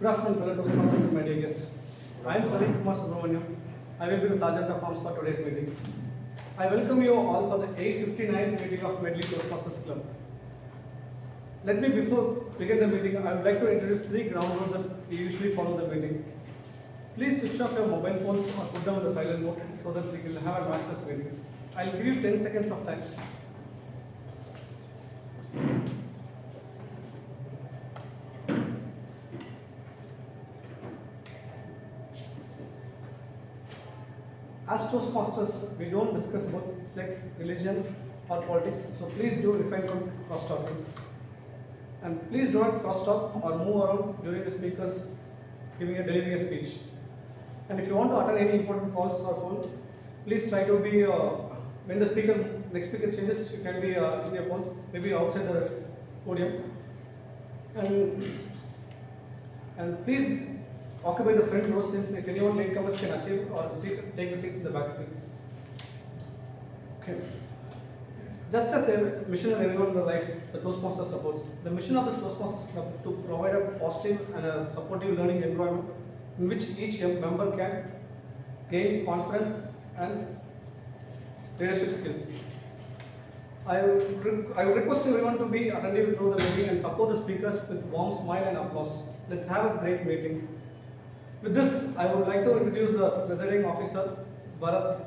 Good afternoon, fellow Toastmasters and my dear guests. I am Pradeepkumar S. I will be the Sergeant of Arms for today's meeting. I welcome you all for the 859th meeting of Medley Toastmasters Club. Let me, before begin the meeting, I would like to introduce 3 ground rules that we usually follow the meeting. Please switch off your mobile phones or put them on the silent mode so that we will have a noiseless meeting. I will give you 10 seconds of time. As Toastmasters, we don't discuss about sex, religion or politics, so please do refrain from cross-talking. And please do not cross-talk or move around during the speakers delivering a speech. And if you want to attend any important calls or phone, please try to be, when the next speaker changes, you can be in your phone, maybe outside the podium. And please occupy the front row, since if anyone latecomers can achieve or take the seats in the back seats. Okay. Just as a mission of everyone in the life, the Toastmasters supports. The mission of the Toastmasters Club to provide a positive and a supportive learning environment in which each member can gain confidence and leadership skills. I would request everyone to be attentive through the meeting and support the speakers with warm smile and applause. Let's have a great meeting. With this, I would like to introduce the presiding officer, Barath.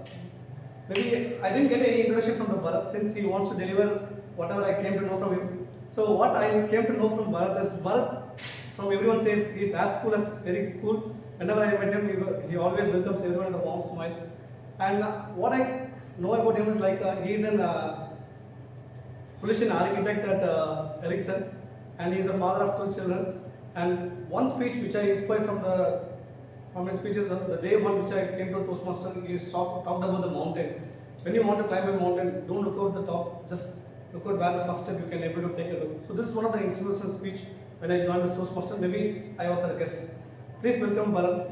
Maybe I didn't get any introduction from the Barath, since he wants to deliver whatever I came to know from him. So what I came to know from Barath is, Barath, from everyone says he's as cool as very cool. Whenever I met him, he always welcomes everyone with a warm smile. And what I know about him is like he's a solution architect at Ericsson, and he's a father of 2 children. And one speech which I inspired from his speeches, the day one which I came to Toastmaster, he talked about the mountain. When you want to climb a mountain, don't look out the top, just look out where the first step you can able to take a look. So this is one of the inspirational speech when I joined this Toastmaster. Maybe I was a guest. Please welcome Barath.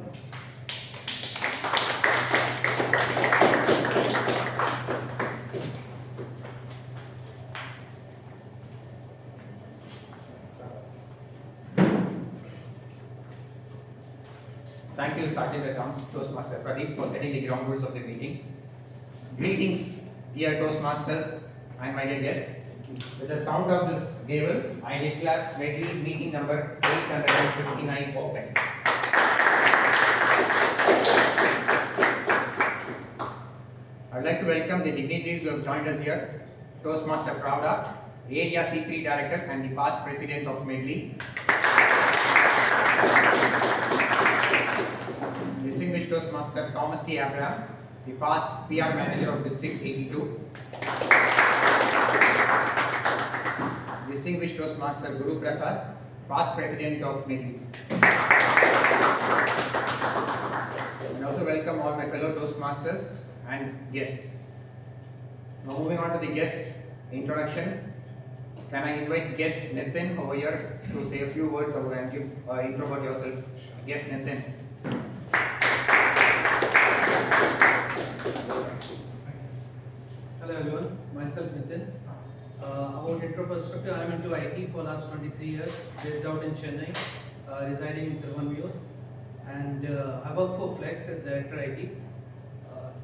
Thank you, Sergeant at Arms, Toastmaster Pradeep, for setting the ground rules of the meeting. Greetings, dear Toastmasters and my dear guests. With the sound of this gavel, I declare Medley meeting number 859 open. I would like to welcome the dignitaries who have joined us here. Toastmaster Pravda, Area C3 Director and the past President of Medley. Distinguished Toastmaster Thomas T. Abraham, the past PR Manager of District 82. Distinguished Toastmaster Guruprasad, past President of Medley. And also welcome all my fellow Toastmasters and guests. Now moving on to the guest introduction. Can I invite guest Nathan over here to say a few words over and give intro about yourself? Guest Nathan. Hello everyone, myself Nitin. About intro perspective, I am into IT for last 23 years, based out in Chennai, residing in Tiruvallur, and I work for Flex as Director IT.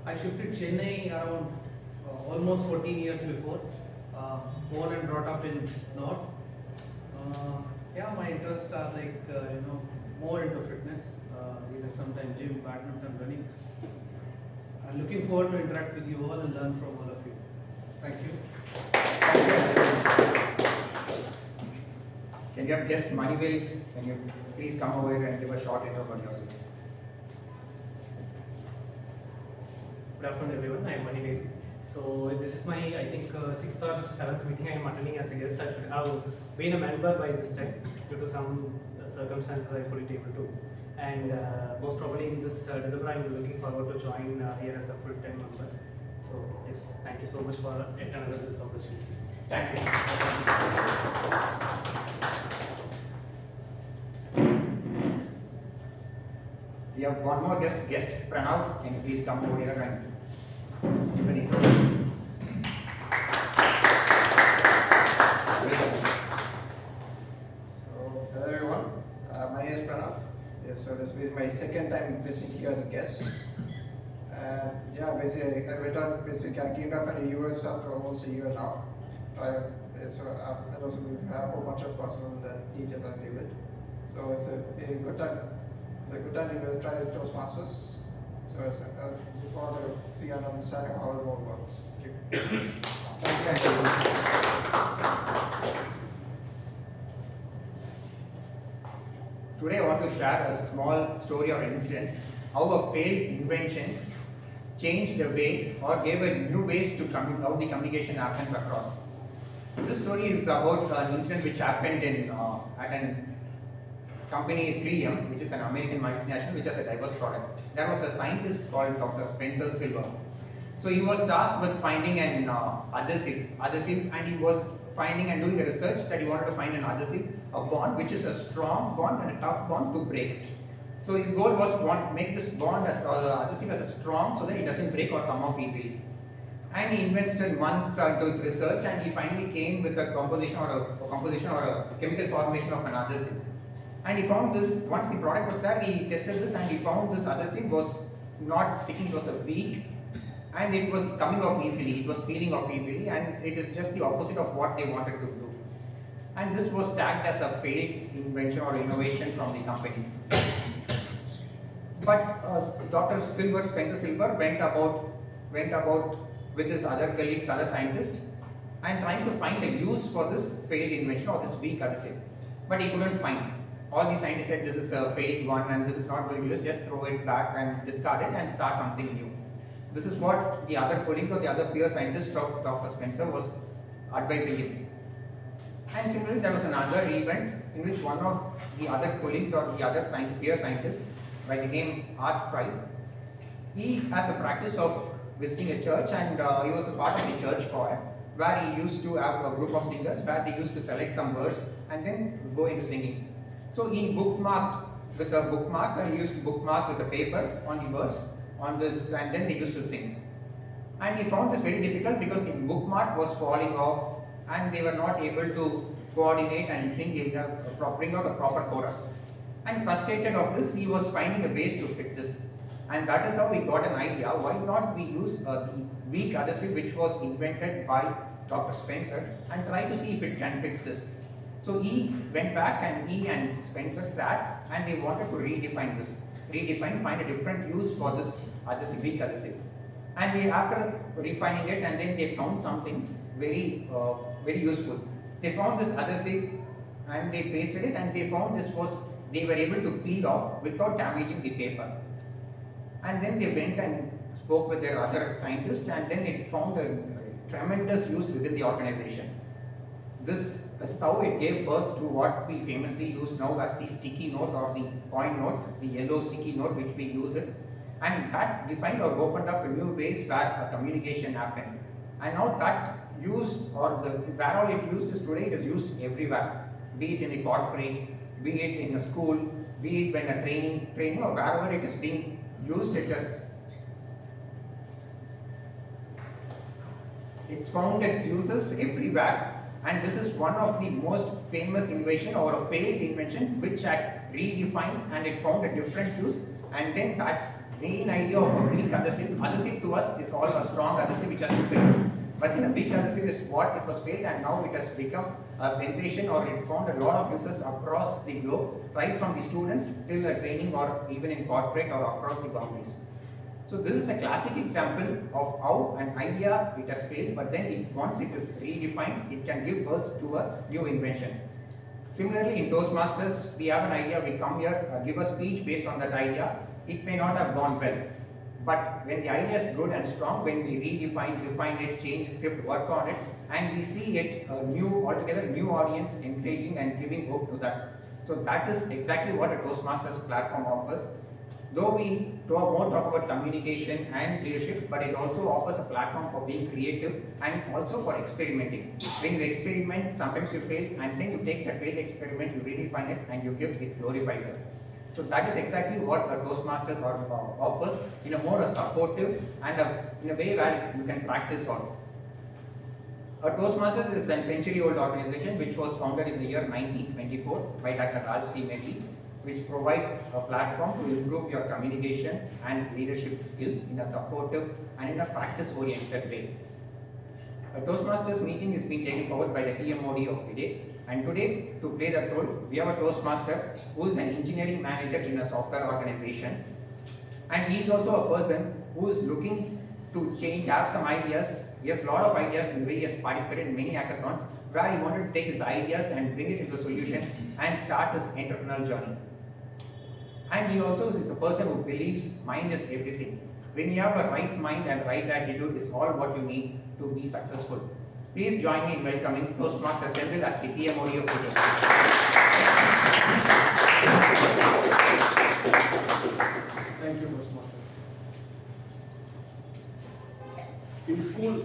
I shifted Chennai around almost 14 years before, born and brought up in North. Yeah, my interests are like, more into fitness, either sometimes gym, badminton, running. I'm looking forward to interact with you all and learn from all of you. Thank you. Can you have guest Manivel? Can you please come over here and give a short intro about yourself? Good afternoon everyone, I am Manivel. So this is my, I think, 6th or 7th meeting I am attending as a guest. I should have been a member by this time. Due to some circumstances I couldn't able to. And most probably in this December I am looking forward to join here as a full-time member. So yes, thank you so much for yet another this opportunity. Thank you. We have one more guest Pranav. Can you please come over here and give an intro? Hello everyone, my name is Pranav. This is my second time visiting here as a guest. Yeah, basically, I came back from the US after almost a year now. And also we have a whole bunch of personal details I deal with. So it's a good time. It's a good time to try the Toastmasters. So it's look forward to see and understanding how it all works. Thank you. Today I want to share a small story or incident how a failed invention changed the way or gave a new ways to how the communication happens across. This story is about an incident which happened in at a company 3M, which is an American multinational which has a diverse product. There was a scientist called Dr. Spencer Silver. So he was tasked with finding an adhesive, and he was finding and doing a research that he wanted to find an adhesive, a bond which is a strong bond and a tough bond to break. So his goal was to make this bond as adhesive as a strong so that it doesn't break or come off easily. And he invested months into his research, and he finally came with a composition or a chemical formation of an adhesive. And he found this, once the product was there, he tested this and he found this adhesive was not sticking, it was a weak, and it was coming off easily, it was peeling off easily, and it is just the opposite of what they wanted to do. And this was tagged as a failed invention or innovation from the company. But Dr. Spencer Silver went about with his other colleagues, other scientists, and trying to find a use for this failed invention or this weak adhesive. But he couldn't find. All the scientists said this is a failed one and this is not going to use, just throw it back and discard it and start something new. This is what the other colleagues or the other peer scientists of Dr. Spencer was advising him. And similarly, there was another event in which one of the other colleagues or the other peer scientist by the name Art Fry, he has a practice of visiting a church, and he was a part of the church choir where he used to have a group of singers where they used to select some verse and then go into singing. So he bookmarked with a bookmark, and he used to bookmark with a paper on the verse on this, and then they used to sing. And he found this very difficult because the bookmark was falling off and they were not able to coordinate and sing bring out a proper chorus. And frustrated of this, he was finding a ways to fix this. And that is how we got an idea, why not we use the weak adhesive which was invented by Dr. Spencer and try to see if it can fix this. So he went back and he and Spencer sat and they wanted to redefine this. Find a different use for this weak adhesive. And they, after refining it, and then they found something very useful. They found this adhesive and they pasted it, and they found they were able to peel off without damaging the paper. And then they went and spoke with their other scientists, and then it found a tremendous use within the organization. This is how it gave birth to what we famously use now as the sticky note or the coin note, the yellow sticky note which we use it. And that defined or opened up a new ways where a communication happened. And now that used, or where all it used is today, it is used everywhere. Be it in a corporate, be it in a school, be it when a training or wherever it is being used, it's found its uses everywhere. And this is one of the most famous invention or a failed invention which had redefined and it found a different use. And then that main idea of a weak adhesive to us is all a strong adhesive which has to fix. But then a weak adhesive is what it was failed, and now it has become a sensation, or it found a lot of uses across the globe, right from the students till a training or even in corporate or across the boundaries. So this is a classic example of how an idea, it has failed, but then once it is redefined, it can give birth to a new invention. Similarly, in Toastmasters, we have an idea, we come here, give a speech based on that idea. It may not have gone well, but when the idea is good and strong, when we refine it, change the script, work on it, and we see it altogether new audience, encouraging and giving hope to that. So that is exactly what a Toastmasters platform offers. Though we more talk about communication and leadership, but it also offers a platform for being creative and also for experimenting. When you experiment, sometimes you fail, and then you take that failed experiment, you redefine it, and you give it, glorifies it. So that is exactly what a Toastmasters offers in a more supportive and in a way where you can practice on. A Toastmasters is a century-old organization which was founded in the year 1924 by Dr. C. Medley. which provides a platform to improve your communication and leadership skills in a supportive and in a practice-oriented way. A Toastmasters meeting is being taken forward by the TMoD of the day, and today, to play that role, we have a Toastmaster who is an engineering manager in a software organization, and he is also a person who is looking to change, have some ideas. He has a lot of ideas in the way he has participated in many hackathons where he wanted to take his ideas and bring it into a solution and start his entrepreneurial journey. And he also is a person who believes mind is everything. When you have a right mind and right attitude is all what you need to be successful. Please join me in welcoming Toastmaster Senthil as the TMoD of the day. Thank you, Toastmaster. In school,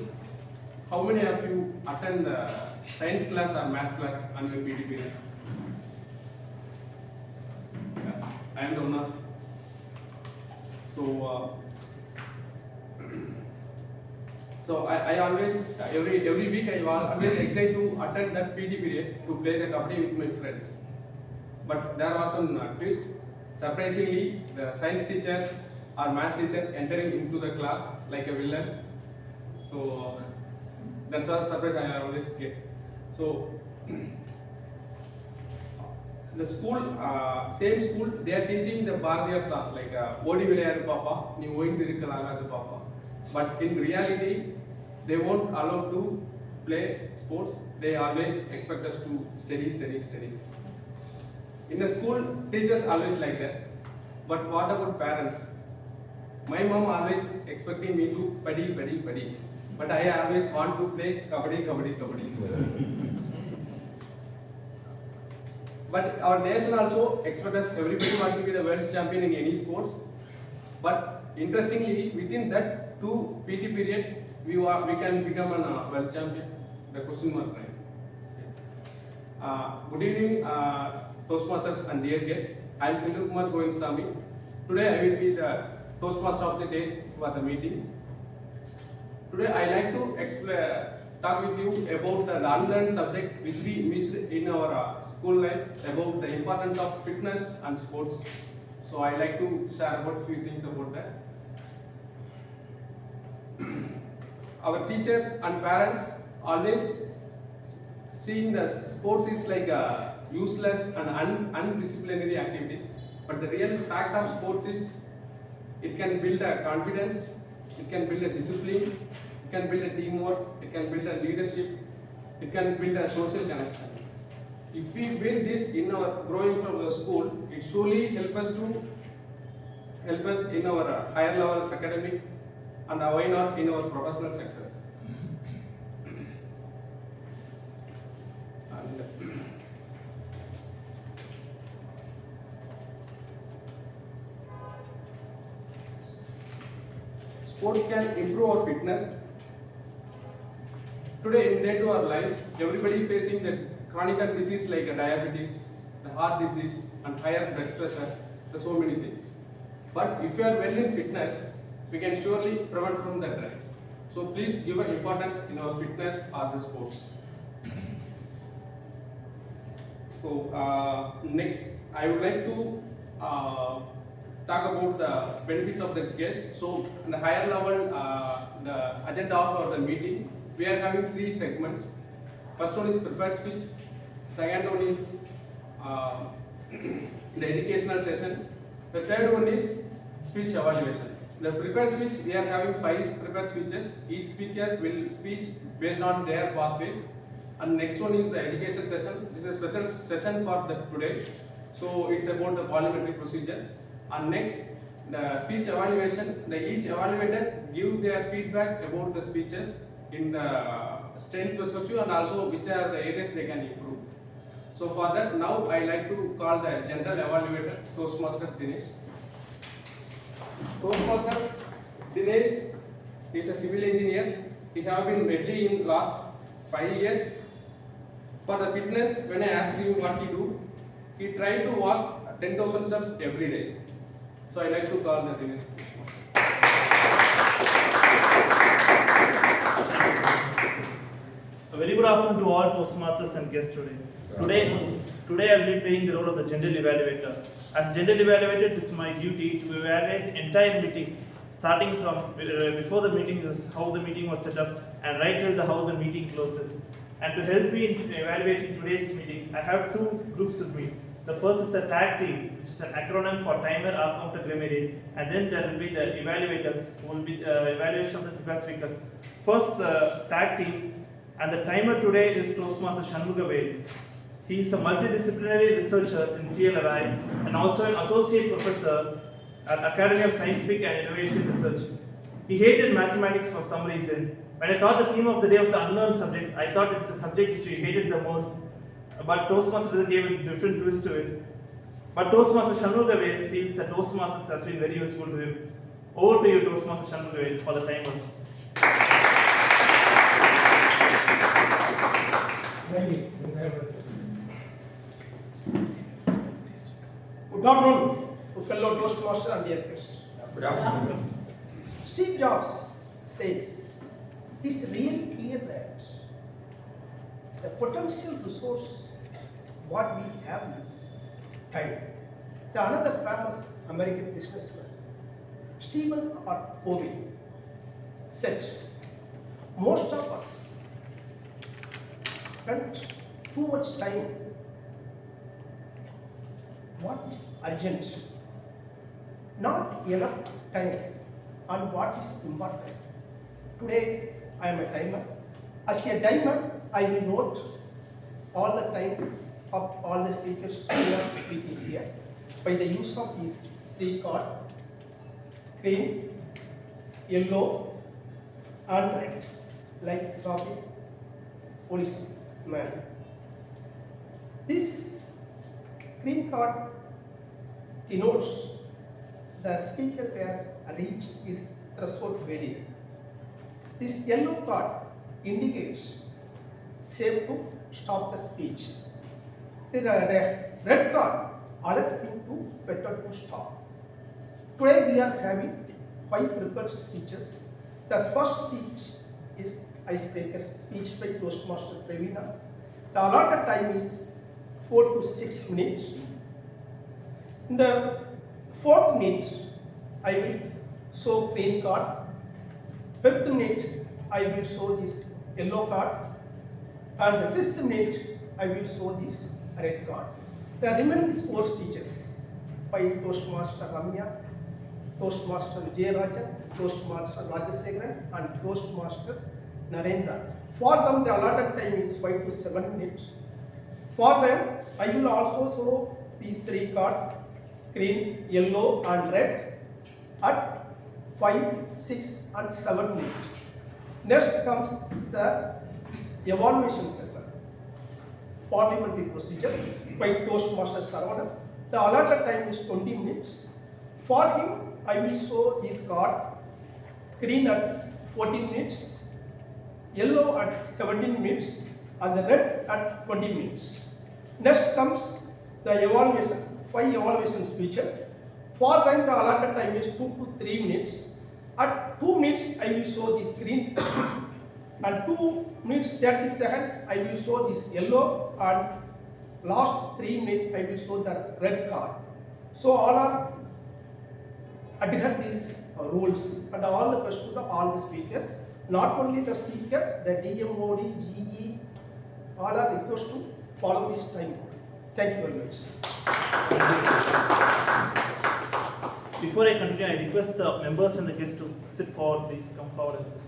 how many of you attend the science class or maths class on your PT period? Yes, I am the owner. So I always every week I was always excited to attend that PT period to play the kabaddi with my friends. But there was some twist. Surprisingly, the science teacher or maths teacher entering into the class like a villain. So that's a surprise I always get. So the school, same school, they are teaching the Bharatiyar song like Odi Vidayadu Papa, Ni Oindirikkalagadu Papa. But in reality, they won't allow to play sports. They always expect us to study. In the school, teachers always like that. But what about parents? My mom always expecting me to padi. But I always want to play kabaddi. But our nation also expects us, everybody wants to be the world champion in any sports. But interestingly, within that 2 PT period, we can become a world champion. The question mark, right? Good evening, Toastmasters and dear guests. I am Senthilkumar G. Today I will be the Toastmaster of the day for the meeting. Today I like to talk with you about the unlearned subject which we missed in our school life, about the importance of fitness and sports. So I like to share about few things about that. Our teacher and parents always seeing the sports is like useless and undisciplinary activities. But the real fact of sports is it can build a confidence, it can build a discipline, it can build a teamwork, it can build a leadership, it can build a social connection. If we build this in our growing from the school, it surely help us in our higher level academic and why not in our professional success. Sports can improve our fitness. Today in day-to-day life, everybody facing the chronic disease like diabetes, the heart disease, and higher blood pressure. There's so many things. But if you are well in fitness, we can surely prevent from that, right? So please give an importance in our fitness or the sports. So next, I would like to talk about the benefits of the guest. So on the higher level, the agenda of the meeting, we are having 3 segments. First one is prepared speech. Second one is the educational session. The third one is speech evaluation. The prepared speech, we are having 5 prepared speeches. Each speaker will speak based on their pathways. And next one is the education session. This is a special session for today. So it's about the parliamentary procedure. And next, the speech evaluation. Each evaluator give their feedback about the speeches in the strength perspective and also which are the areas they can improve. So for that, now I like to call the General Evaluator, Toastmaster Dinesh. Toastmaster Dinesh is a civil engineer. He have been Medley in last 5 years. For the fitness, when I asked him what he do, he tried to walk 10,000 steps every day. So I like to call the Dinesh. So A very good afternoon to all Toastmasters and guests today. Today I will be playing the role of the General Evaluator. As General Evaluator, it is my duty to evaluate the entire meeting, starting from before the meeting is how the meeting was set up and right till how the meeting closes. And to help me in evaluating today's meeting, I have two groups with me. The first is a tag team, which is an acronym for Timer, Counter, Grammarian, and then there will be the evaluators who will be evaluation of the prepared speakers. First, the tag team. And the timer today is Toastmaster Shanmughavel. He is a multidisciplinary researcher in CLRI and also an associate professor at Academy of Scientific and Innovation Research. He hated mathematics for some reason. When I thought the theme of the day was the unlearned subject, I thought it's a subject which he hated the most. But Toastmasters gave a different twist to it. But Toastmaster Shanmughavel feels that Toastmasters has been very useful to him. Over to you, Toastmaster Shanmughavel, for the timer. Good afternoon to fellow Toastmasters and dear guests. Good afternoon. Steve Jobs says it is really clear that the potential resource what we have is time. The another famous American businessman, Stephen R. Covey, said most of us spend too much time what is urgent, not enough time on what is important. Today I am a timer. As a timer, I will note all the time of all the speakers who are speaking here by the use of these three cards: green, yellow, and red, like traffic policeman. This green card denotes the speaker has reached his threshold failure. This yellow card indicates safe to stop the speech. The red card alerts him to better to stop. Today we are having 5 prepared speeches. The first speech is icebreaker speech by Toastmaster Praveena. The allotted time is 4 to 6 minutes. In the 4th minute, I will show green card. 5th minute, I will show this yellow card. And the 6th minute, I will show this red card. The remaining 4 speeches by Toastmaster Ramya, Toastmaster Vijayarajan, Toastmaster Rajasekaran, and Toastmaster Narendra. For them, the allotted time is 5 to 7 minutes. For them, I will also show these 3 cards, green, yellow, and red, at 5, 6, and 7 minutes. Next comes the evaluation session, parliamentary procedure by Toastmaster Saravanan. The allotted time is 20 minutes. For him, I will show this card, green at 14 minutes, yellow at 17 minutes, and the red at 20 minutes. Next comes the evaluation, 5 evaluation speeches. For them, the allotted time is 2 to 3 minutes. At 2 minutes, I will show this green, and 2 minutes 30 seconds, I will show this yellow, and last 3 minutes, I will show the red card. So all are adhere these rules, and all the best to all the speaker. Not only the speaker, the TMoD, GE, all are requested to follow this time. Thank you very much. Before I continue, I request the members and the guests to sit forward, please come forward and sit.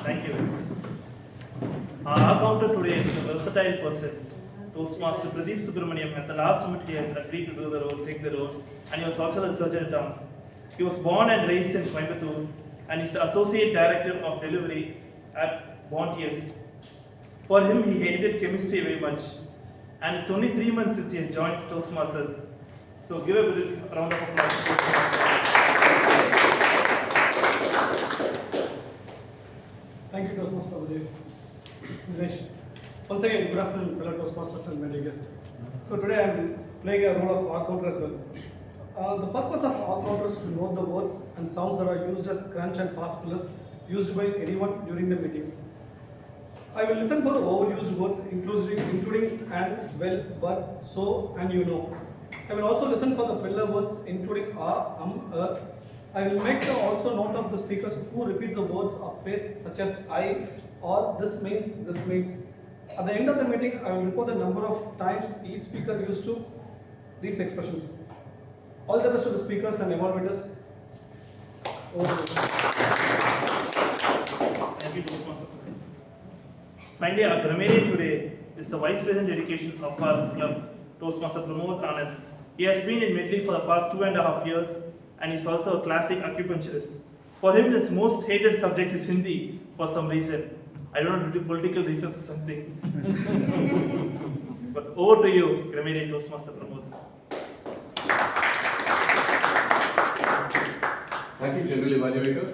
Thank you. Our counter today is a versatile person. Toastmaster Pradeepkumar S at the last moment he has agreed to do the role, take the role, and he was also the surgeon Thomas. He was born and raised in Coimbatore and is the associate director of delivery at Bontiers. For him, he hated chemistry very much, and it's only 3 months since he has joined Toastmasters. So give a round of applause. Thank you, Toastmaster Vijay. Dinesh. Once again, good afternoon, fellow Toastmasters and my guests. So today I am playing a role of author as well. The purpose of author is to note the words and sounds that are used as crunch and past fillers used by anyone during the meeting. I will listen for the overused words including and, well, but, so, and you know. I will also listen for the filler words including I will make also note of the speakers who repeats the words of phrase such as I or this means. At the end of the meeting, I will report the number of times each speaker used to these expressions. All the best to the speakers and evaluators. Thank you, Toastmaster. Finally, our grammarian today is the Vice President Education of our club, Toastmaster Pramodh Anand. He has been in Medley for the past 2.5 years and is also a classic acupuncturist. For him, his most hated subject is Hindi for some reason. I don't know, due to political reasons or something. But over to you, Grammarian Toastmaster Pramodh. Thank you, General Evaluator.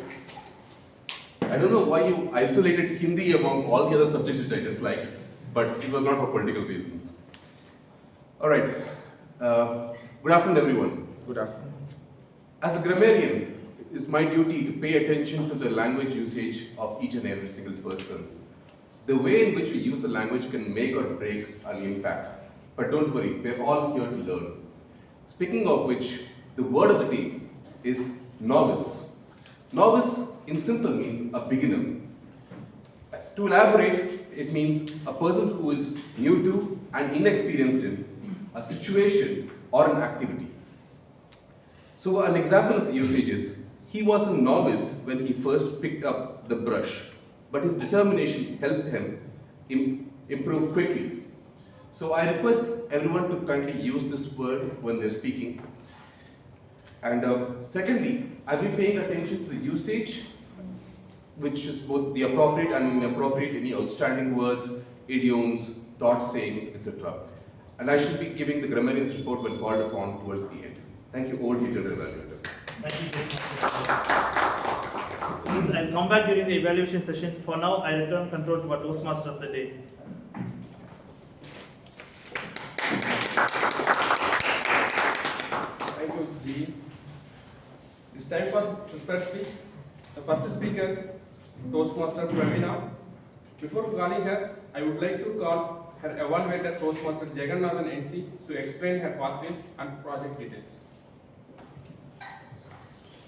I don't know why you isolated Hindi among all the other subjects which I dislike, but it was not for political reasons. Alright, good afternoon everyone. Good afternoon. As a grammarian, it is my duty to pay attention to the language usage of each and every single person. The way in which we use the language can make or break an impact. But don't worry, we're all here to learn. Speaking of which, the word of the day is novice. Novice in simple means a beginner. To elaborate, it means a person who is new to and inexperienced in a situation or an activity. So an example of the usage is, he was a novice when he first picked up the brush, but his determination helped him improve quickly. So I request everyone to kindly use this word when they're speaking. And secondly, I'll be paying attention to the usage, which is both the appropriate and inappropriate, any outstanding words, idioms, thought sayings, etc. And I should be giving the grammarian's report when called upon towards the end. Thank you, Old General Evaluator. Thank you, Please, I'll come back during the evaluation session. For now, I return control to our Toastmaster of the day. Thank you, G. It's time for whispered speech. The first speaker, Toastmaster Praveena. Before calling her, I would like to call her evaluator, Toastmaster Jagannathan NC, to explain her pathways and project details.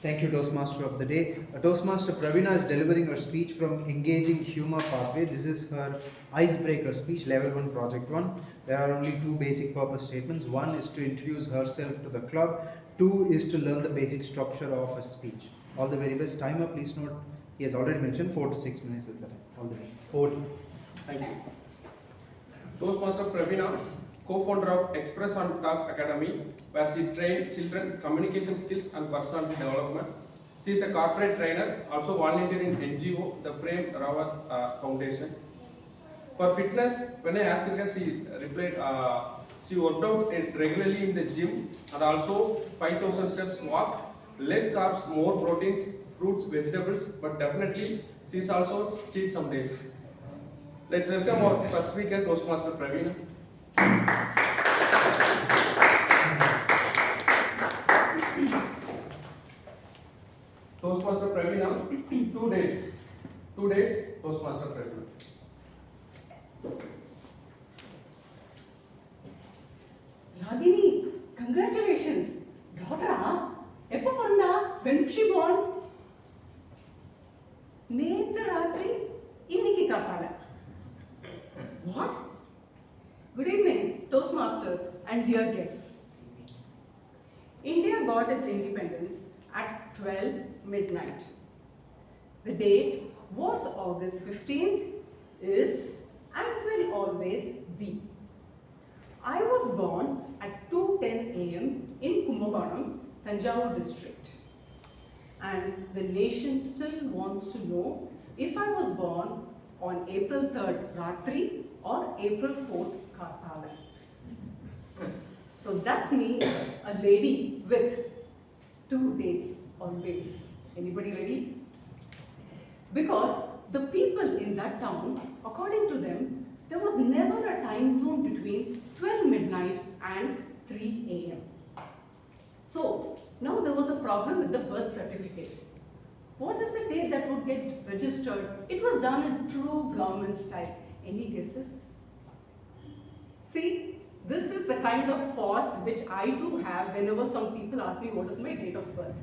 Thank you, Toastmaster of the day. Toastmaster Praveena is delivering her speech from Engaging Humor Pathway. This is her icebreaker speech, level 1, project 1. There are only 2 basic purpose statements. 1 is to introduce herself to the club. 2 is to learn the basic structure of a speech. All the very best. Timer, please note, he has already mentioned 4 to 6 minutes is the time. All the best. Over. Thank you. Toastmaster Praveena, co-founder of Express and Talk Academy, where she trained children communication skills and personality development. She is a corporate trainer, also volunteer in NGO, the Prem Rawat Foundation. For fitness, when I asked her, she replied, she worked out regularly in the gym and also 5,000 steps walk, less carbs, more proteins, fruits, vegetables, but definitely she is also cheat some days. Let's welcome our first speaker, Toastmaster Praveena. Toastmaster Praveena, 2 dates. 2 dates, Toastmaster Praveena. Ragini, congratulations. Daughter, எப்போ பிறந்தா? When did she born? நேத்து ராத்திரி இன்னைக்கு காத்தால. What? Good evening, Toastmasters and dear guests. India got its independence at 12 midnight. The date was August 15th, is and will always be. I was born at 2:10 a.m. in Kumbakonam, Tanjavur district. And the nation still wants to know if I was born on April 3rd, Ratri, or April 4th, Karthala. So that's me, a lady with 2 days always. Anybody ready? Because the people in that town, according to them, there was never a time zone between 12 midnight and 3 a.m. So, now there was a problem with the birth certificate. What is the date that would get registered? It was done in true government style. Any guesses? See, this is the kind of pause which I do have whenever some people ask me what is my date of birth.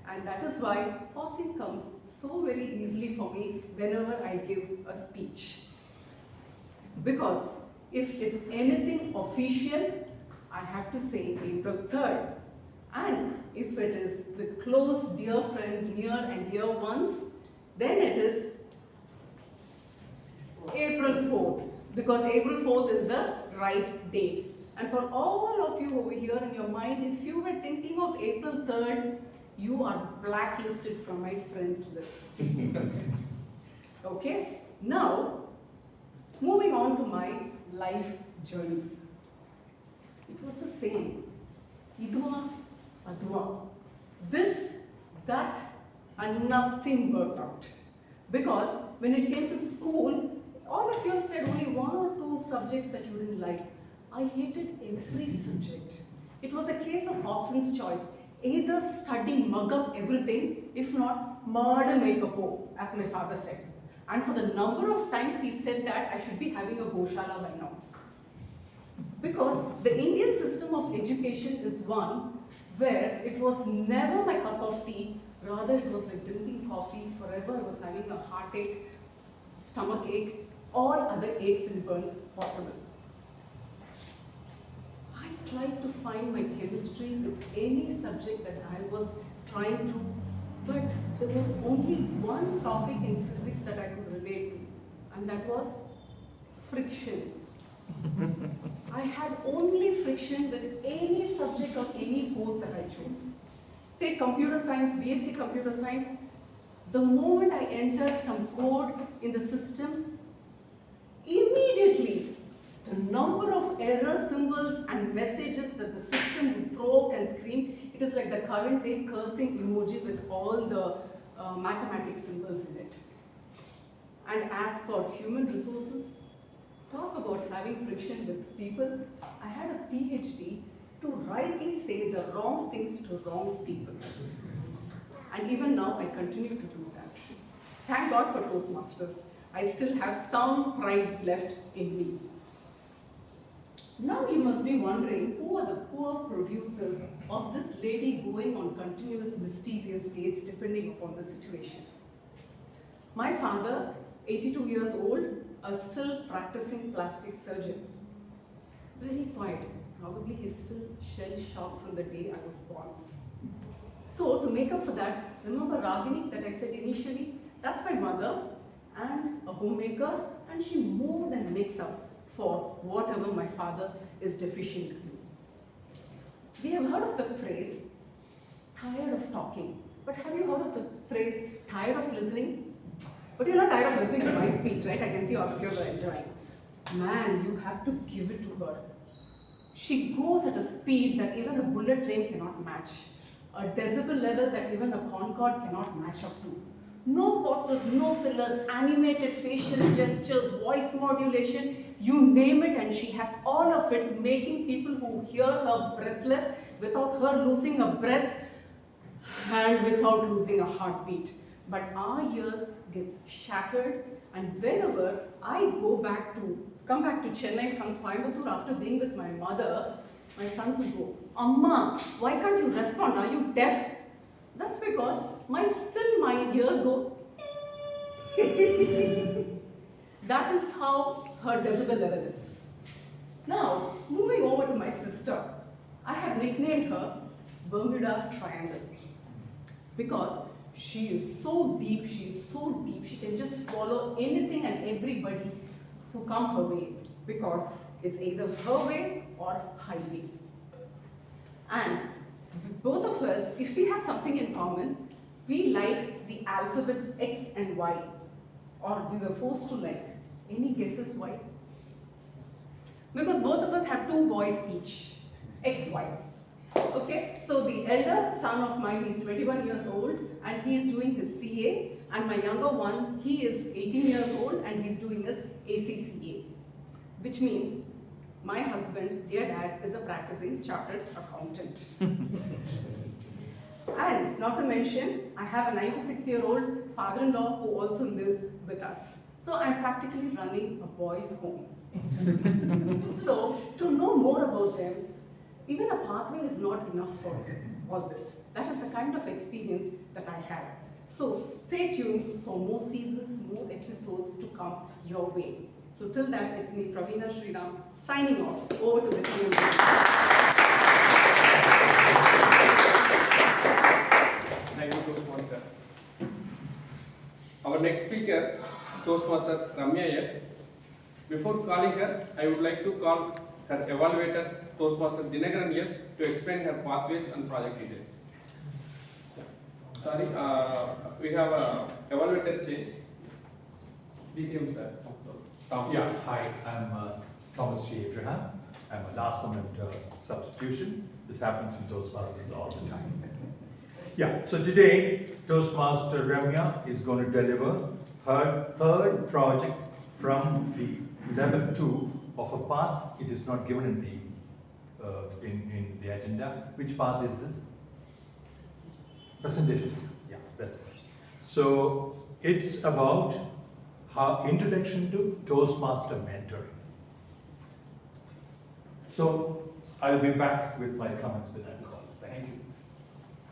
And that is why pausing comes so very easily for me whenever I give a speech. Because if it's anything official, I have to say April 3rd. And if it is with close dear friends, near and dear ones, then it is April 4th. Because April 4th is the right date. And for all of you over here in your mind, if you were thinking of April 3rd, you are blacklisted from my friends list. Okay? Now, moving on to my life journey. It was the same. Idwa, adwa. This, that, and nothing worked out. Because when it came to school, all of you said only 1 or 2 subjects that you didn't like. I hated every subject. It was a case of option's choice. Either study, mug up everything, if not, murder make a po, as my father said. And for the number of times he said that, I should be having a goshala by now. Because the Indian system of education is one where it was never my cup of tea, rather it was like drinking coffee, forever I was having a heartache, stomach ache, or other aches and burns possible. I tried to find my chemistry with any subject that I was trying to, but there was only one topic in physics that I could relate to, and that was friction. I had only friction with any subject of any course that I chose. Take computer science, BSc computer science. The moment I entered some code in the system, immediately the number of error symbols and messages that the system would throw and scream, it is like the current day cursing emoji with all the mathematics symbols in it. And as for human resources, talk about having friction with people. I had a PhD to rightly say the wrong things to wrong people. And even now I continue to do that. Thank God for Toastmasters. I still have some pride left in me. Now you must be wondering who are the poor producers of this lady going on continuous mysterious dates depending upon the situation. My father, 82 years old, a still practicing plastic surgeon. Very quiet. Probably he's still shell-shocked from the day I was born. So to make up for that, remember Ragini that I said initially? That's my mother and a homemaker, and she more than makes up for whatever my father is deficient in. We have heard of the phrase, tired of talking. But have you heard of the phrase, tired of listening? But you're not tired of listening to my speech, right? I can see all of you are enjoying. Man, you have to give it to her. She goes at a speed that even a bullet train cannot match. A decibel level that even a Concorde cannot match up to. No pauses, no fillers, animated facial gestures, voice modulation, you name it, and she has all of it, making people who hear her breathless without her losing a breath and without losing a heartbeat. But our ears gets shattered, and whenever I come back to Chennai from Coimbatore after being with my mother, my sons will go, Amma, why can't you respond? Are you deaf? That's because my ears go. That is how her decibel level is. Now, moving over to my sister, I have nicknamed her Bermuda Triangle because she is so deep, she can just swallow anything and everybody who come her way because it's either her way or highway. And both of us, if we have something in common, we like the alphabets X and Y, or we were forced to like. Any guesses why? Because both of us have 2 boys each, X, Y. Okay, so the elder son of mine is 21 years old and he is doing his CA, And my younger one, he is 18 years old and he's doing his ACCA, which means my husband, dear dad, is a practicing chartered accountant. And not to mention, I have a 96-year-old father-in-law who also lives with us. So I'm practically running a boys' home. So to know more about them, even a pathway is not enough for all this. That is the kind of experience that I have. So stay tuned for more seasons, more episodes to come your way. So till that, it's me, Praveena Sriram, signing off. Over to the TMoD. Thank you, Toastmaster. Our next speaker, Toastmaster Ramya S. Before calling her, I would like to call her evaluator, Toastmaster Jagannathan S, to explain her pathways and project details. Sorry, we have a evaluator change. DTM sir. Yeah, hi, I'm Thomas G. Abraham. I'm a last moment substitution. This happens in Toastmasters all the time. Yeah, so today Toastmaster Ramya is going to deliver her third project from the level 2 of a path. It is not given in the agenda. Which path is this? Presentations. Yeah, that's it. So it's about how introduction to Toastmaster mentoring. So I'll be back with my comments when I call. Thank you.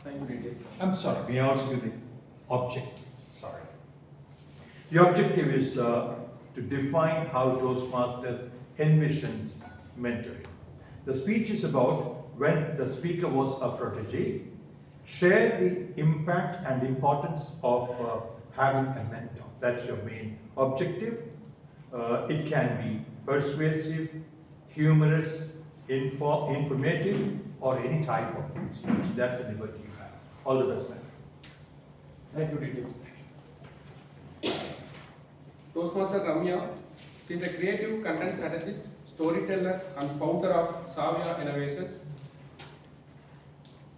Thank you, DTM. I'm sorry, we are also going to objectives. Sorry. The objective is to define how Toastmasters envisions mentoring. The speech is about when the speaker was a protege, share the impact and importance of having a mentor. That's your main objective. It can be persuasive, humorous, informative, or any type of speech. That's the liberty you have. All the best, man. Thank you, DTM. Toastmaster Ramya, she is a creative content strategist, storyteller, and founder of Savya Innovations.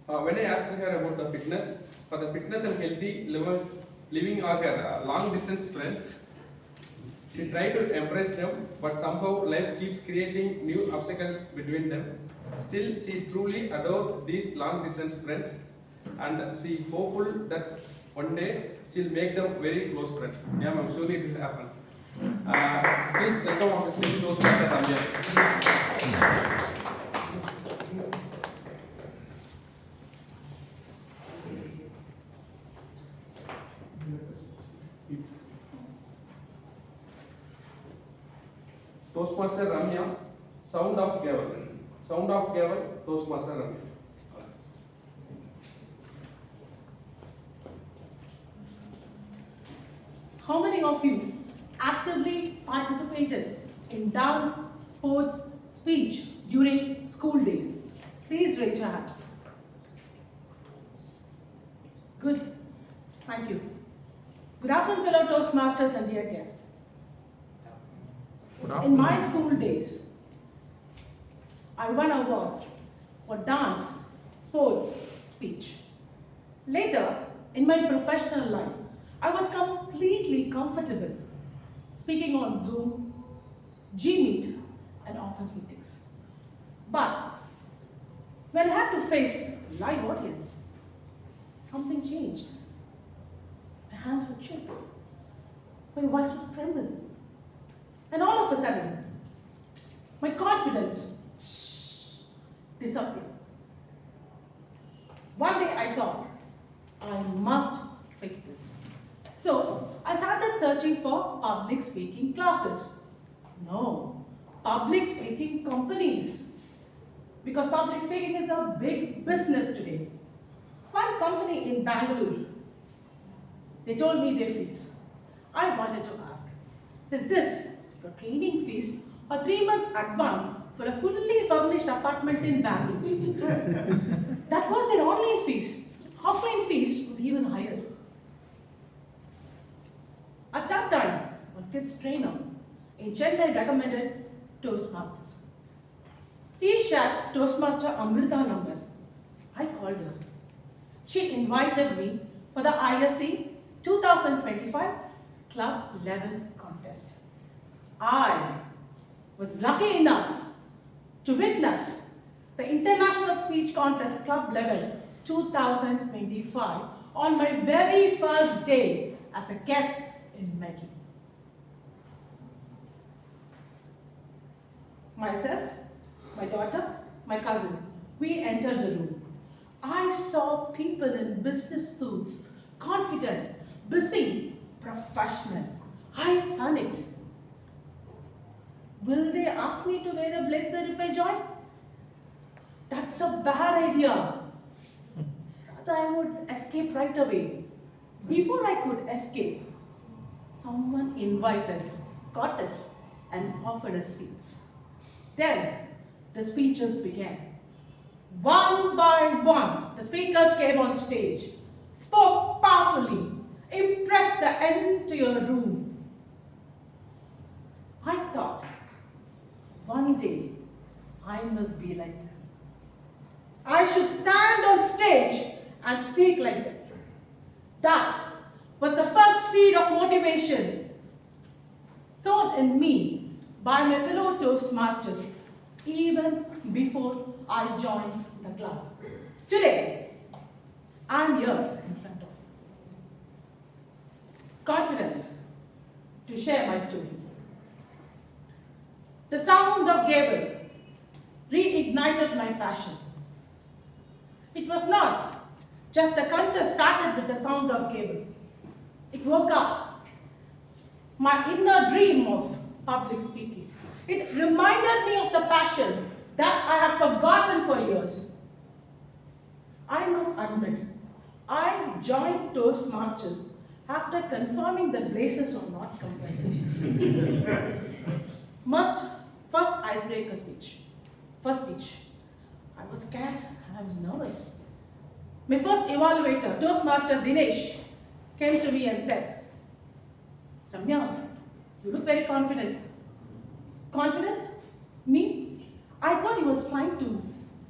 When I asked her about the fitness, for the fitness and healthy living are her long distance friends. She tried to embrace them, but somehow life keeps creating new obstacles between them. Still, she truly adores these long distance friends, and she hopeful that one day she'll make them very close friends. Yeah, ma'am, surely it will happen. Please welcome on the stage Toastmaster Ramya. Toastmaster Ramya, sound of gavel. Sound of gavel, Toastmaster Ramya. How many of you actively participated in dance, sports, speech during school days? Please raise your hands. Good. Thank you. Good afternoon, fellow Toastmasters and dear guests. In my school days, I won awards for dance, sports, speech. Later, in my professional life, I was completely comfortable speaking on Zoom, Gmeet, and office meetings. But when I had to face a live audience, something changed. My hands would shake, my voice would tremble, and all of a sudden, my confidence disappeared. One day I thought, I must fix this. So I started searching for public speaking classes. No, public speaking companies. Because public speaking is a big business today. One company in Bangalore, they told me their fees. I wanted to ask, is this your training fees or 3 months advance for a fully furnished apartment in Bangalore? That was their online fees. Offline fees was even higher. At that time, one kid's trainer in Chennai recommended Toastmasters. He shared Toastmaster Amrita number. I called her. She invited me for the ISE 2025 club level contest. I was lucky enough to witness the International Speech Contest Club Level 2025 on my very first day as a guest in Medley. Myself, my daughter, my cousin, we entered the room. I saw people in business suits, confident, busy, professional. I panicked. Will they ask me to wear a blazer if I join? That's a bad idea. Rather, I would escape right away. Before I could escape, someone invited, got us, and offered us seats. Then the speeches began. One by one, the speakers came on stage, spoke powerfully, impressed the entire room. I thought, one day, I must be like them. I should stand on stage and speak like them. That was the first seed of motivation sown in me by my fellow Toastmasters even before I joined the club. Today, I'm here in front of you, confident to share my story. The sound of gavel reignited my passion. It was not just the contest started with the sound of gavel. It woke up my inner dream of public speaking. It reminded me of the passion that I had forgotten for years. I must admit, I joined Toastmasters after confirming that blazers were not compulsory. First icebreaker speech. First speech. I was scared and I was nervous. My first evaluator, Toastmaster Dinesh, came to me and said, Ramya, you look very confident. Confident? Me? I thought he was trying to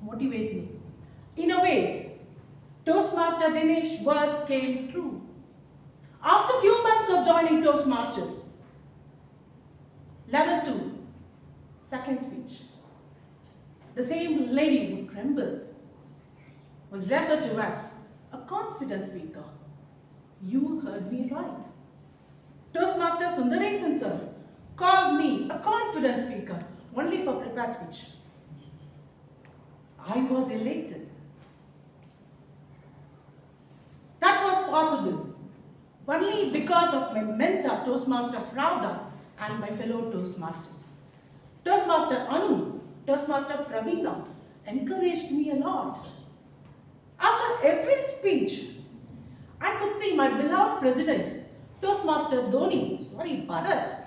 motivate me. In a way, Toastmaster Dinesh's words came true. After a few months of joining Toastmasters, level 2, second speech, the same lady who trembled was referred to as a confident speaker. You heard me right. Toastmaster Sundaresan sir called me a confident speaker only for prepared speech. I was elated. That was possible only because of my mentor, Toastmaster Pravda, and my fellow Toastmasters. Toastmaster Anand, Toastmaster Praveena encouraged me a lot. After every speech, I could see my beloved president, Toastmaster Barath,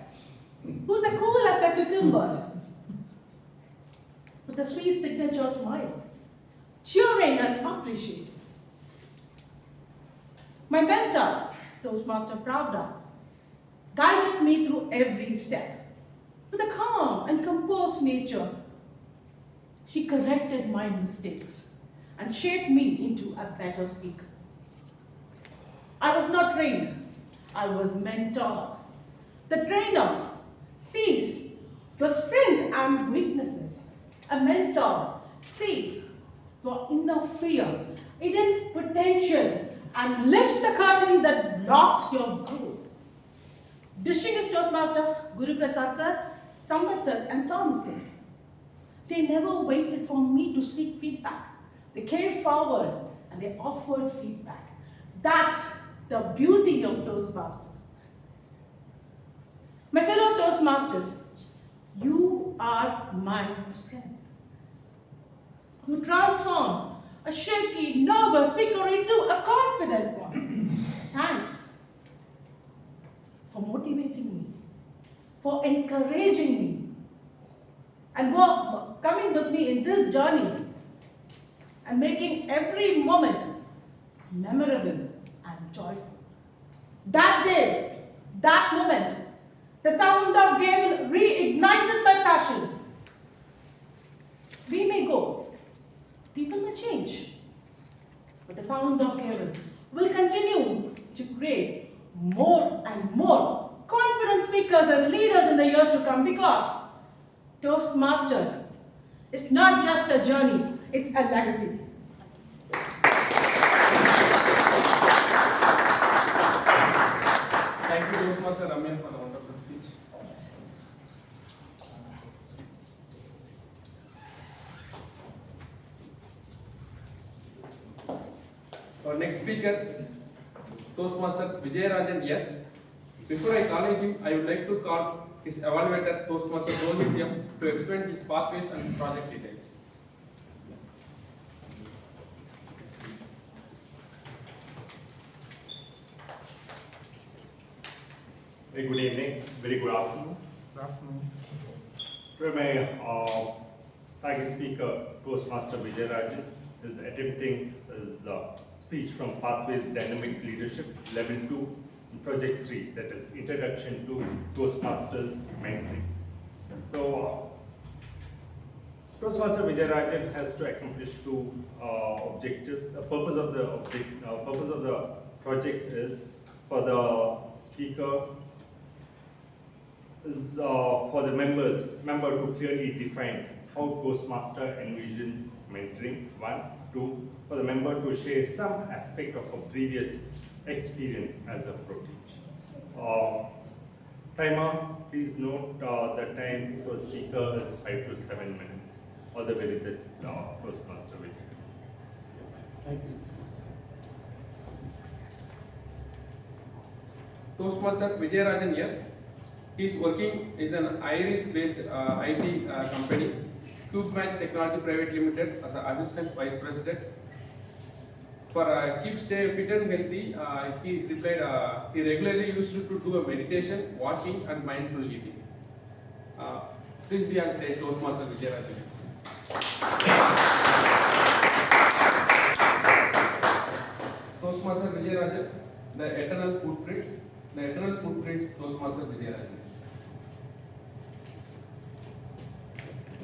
who's as cool as a cucumber, with a sweet signature smile, cheering and appreciating. My mentor, Toastmaster Pravda, guided me through every step. With a calm and composed nature, she corrected my mistakes and shaped me into a better speaker. I was not trained, I was mentored. The trainer sees your strength and weaknesses. A mentor sees your inner fear, hidden potential, and lifts the curtain that blocks your growth. Distinguished Toastmaster Guruprasad sir, Sambat sir, and Thomas sir, they never waited for me to seek feedback. They came forward and they offered feedback. That's the beauty of Toastmasters. My fellow Toastmasters, you are my strength. You transform a shaky, nervous speaker into a confident one. Thanks for motivating me, for encouraging me, and for coming with me in this journey and making every moment memorable and joyful. That day, that moment, the sound of gavel reignited my passion. We may go, people may change, but the sound of gavel will continue to create more and more confident speakers and leaders in the years to come, because Toastmaster is not just a journey, it's a legacy. Thank you, Toastmaster Ramya, for the wonderful speech. Our next speaker, Toastmaster Vijayarajan S. Before I call him, I would like to call his evaluator, Toastmaster Rohith, to explain his pathways and project details. Very good evening, very good afternoon. Good afternoon. Today my target speaker, Toastmaster Vijayarajan, is attempting his speech from Pathways Dynamic Leadership, Level 2, in Project 3, that is Introduction to Toastmasters Mentoring. So, Toastmaster Vijayarajan has to accomplish two objectives. The purpose of the project is for the speaker is for the member to clearly define how Toastmaster envisions mentoring, 1. 2, for the member to share some aspect of a previous experience as a protege. Timer, please note the time for speaker is 5 to 7 minutes. All the very best, Toastmaster Vijay. Thank you. Toastmaster Vijayarajan S. He is working as an Irish-based IT company, Cube Match Technology Private Limited, as an assistant vice president. For keep stay fit and healthy, he replied he regularly used to do a meditation, walking, and mindful eating. Please be on stage, Toastmaster Vijayarajan S. Toastmaster Vijayarajan, the eternal footprints. The eternal footprints, Toastmaster Vijayarajan S.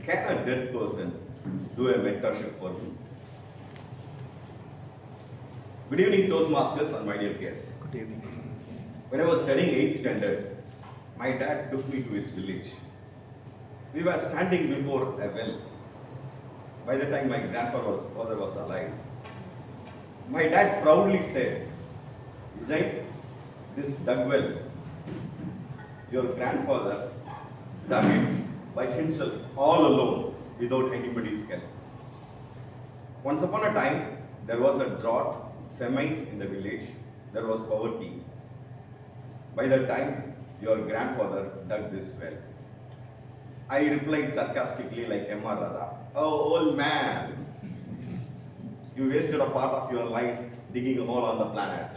Can a dead person do a mentorship for me? Good evening, Toastmasters and my dear guests. Good evening. When I was studying 8th standard, my dad took me to his village. We were standing before a well. By the time my grandfather was alive, my dad proudly said, Vijay, this dug well, your grandfather dug it by himself, all alone, without anybody's help. Once upon a time, there was a drought, famine in the village, there was poverty. By the time your grandfather dug this well, I replied sarcastically like M.R. Radha, oh old man, you wasted a part of your life digging a hole on the planet.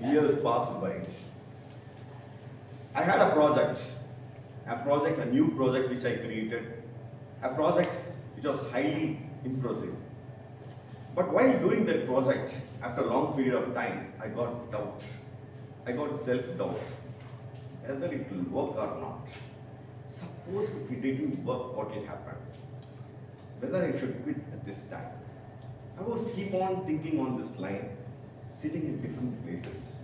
Years passed by. I had a new project which I created, a project which was highly impressive. But while doing that project, after a long period of time, I got doubt. I got self-doubt, whether it will work or not. Suppose if it didn't work, what will happen? Whether I should quit at this time. I was keep on thinking on this line, sitting in different places.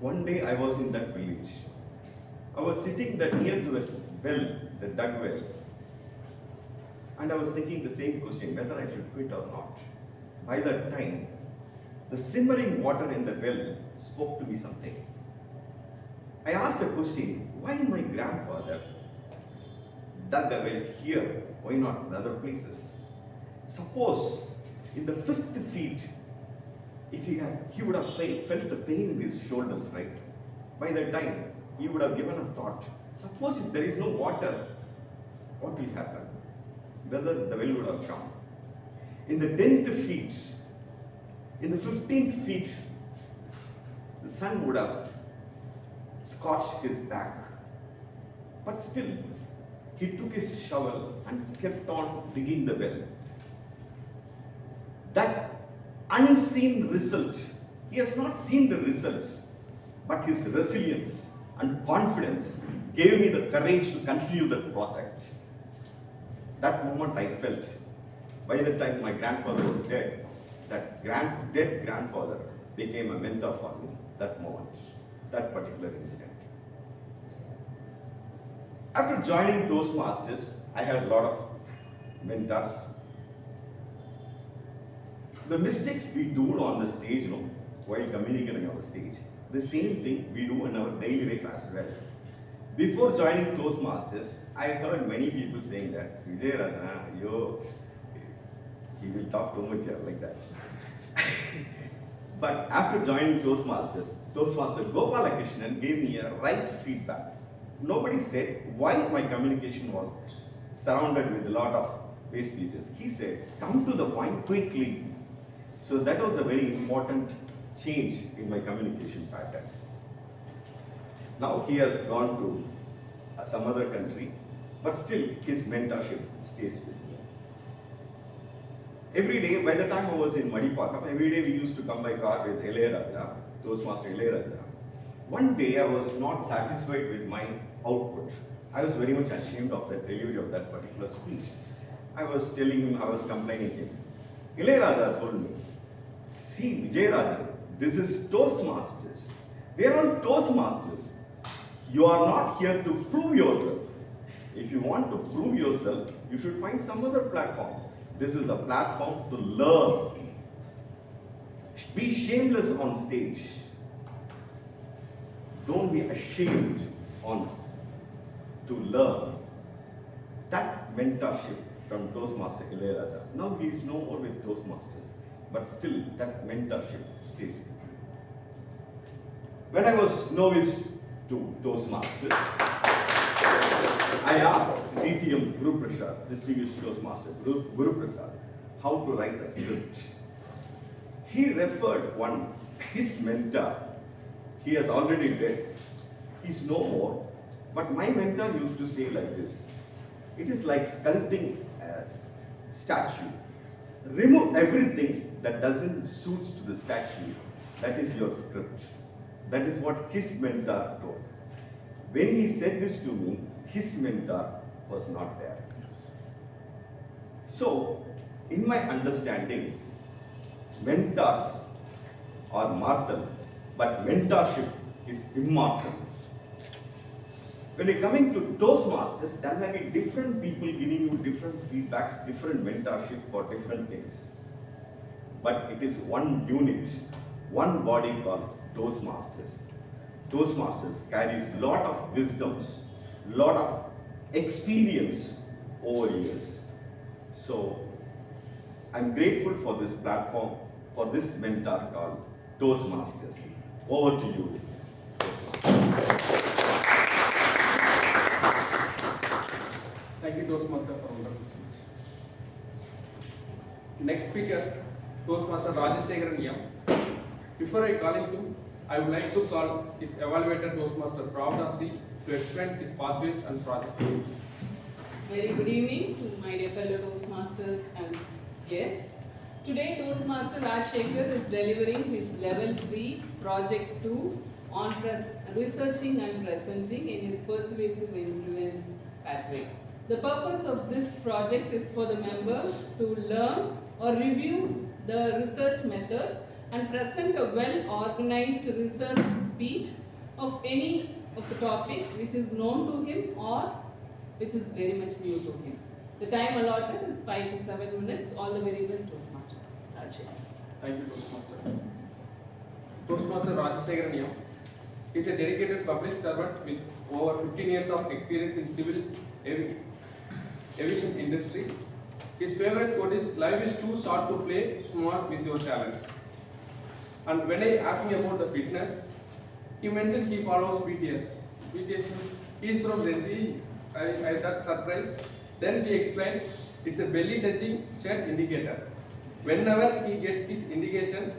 One day I was in that village. I was sitting near to the well, the dug well, and I was thinking the same question, whether I should quit or not. By that time, the simmering water in the well spoke to me something. I asked a question, why my grandfather dug a well here, why not in other places? Suppose in the 5th feet, if he would have felt the pain in his shoulders, right? By that time, he would have given a thought. Suppose if there is no water, what will happen? Whether the well would have come. In the 10th feet, in the 15th feet, the sun would have scorched his back. But still, he took his shovel and kept on digging the well. That unseen result, he has not seen the result, but his resilience and confidence gave me the courage to continue that project. That moment I felt, by the time my grandfather was dead, that dead grandfather became a mentor for me, that moment, that particular incident. After joining Toastmasters, I had a lot of mentors. The mistakes we do on the stage, while communicating on the stage, the same thing we do in our daily life as well. Before joining Toastmasters, I heard many people saying that, Vijayarajan, he will talk too much here like that. But after joining Toastmasters, Toastmaster Gopalakrishnan gave me a right feedback. Nobody said why my communication was surrounded with a lot of wastages. He said, come to the point quickly. So that was a very important change in my communication pattern. Now he has gone to some other country, but still his mentorship stays with me. Every day, by the time I was in Madipakam, every day we used to come by car with Ilayaraja, Toastmaster Ilayaraja. One day I was not satisfied with my output. I was very much ashamed of the delivery of that particular speech. I was telling him, I was complaining to him. Ilayaraja told me, see Vijayarajan, this is Toastmasters. We are all Toastmasters. You are not here to prove yourself. If you want to prove yourself, you should find some other platform. This is a platform to learn. Be shameless on stage. Don't be ashamed to learn. That mentorship from Toastmaster Ilayaraja. Now he is no more with Toastmasters, but still that mentorship stays with me. When I was novice to Toastmasters, I asked DTM Guruprasad, distinguished Toastmaster Guruprasad, how to write a script. He referred his mentor. He has already read. He's no more. But my mentor used to say like this. It is like sculpting a statue. Remove everything that doesn't suit to the statue. That is your script. That is what his mentor told. When he said this to me, his mentor was not there. So, in my understanding, mentors are mortal, but mentorship is immortal. When you're coming to Toastmasters, there may be different people giving you different feedbacks, different mentorship for different things. But it is one unit, one body called Toastmasters. Toastmasters carries a lot of wisdoms, lot of experience over years. So, I'm grateful for this platform, for this mentor called Toastmasters. Over to you. Thank you, Toastmaster, for wonderful speech. Next speaker, Toastmaster Rajasekaran. Before I call him, I would like to call his evaluator, Toastmaster Pravda C, to explain his pathways and project. Very good evening to my dear fellow Toastmasters and guests. Today, Toastmaster Rajasekaran is delivering his Level 3 Project 2 on researching and presenting in his persuasive influence pathway. The purpose of this project is for the member to learn or review the research methods and present a well-organized research speech of any of the topics which is known to him or which is very much new to him. The time allotted is 5 to 7 minutes. All the very best, Toastmaster. Thank you, Toastmaster. Toastmaster Rajasekaran is a dedicated public servant with over 15 years of experience in civil aviation industry. His favorite quote is, "Life is too short to play small with your talents." And when I asked him about the fitness, he mentioned he follows BTS. BTS means he is from Gen Z. I got surprised. Then he explained it's a belly touching shirt indicator. Whenever he gets his indication,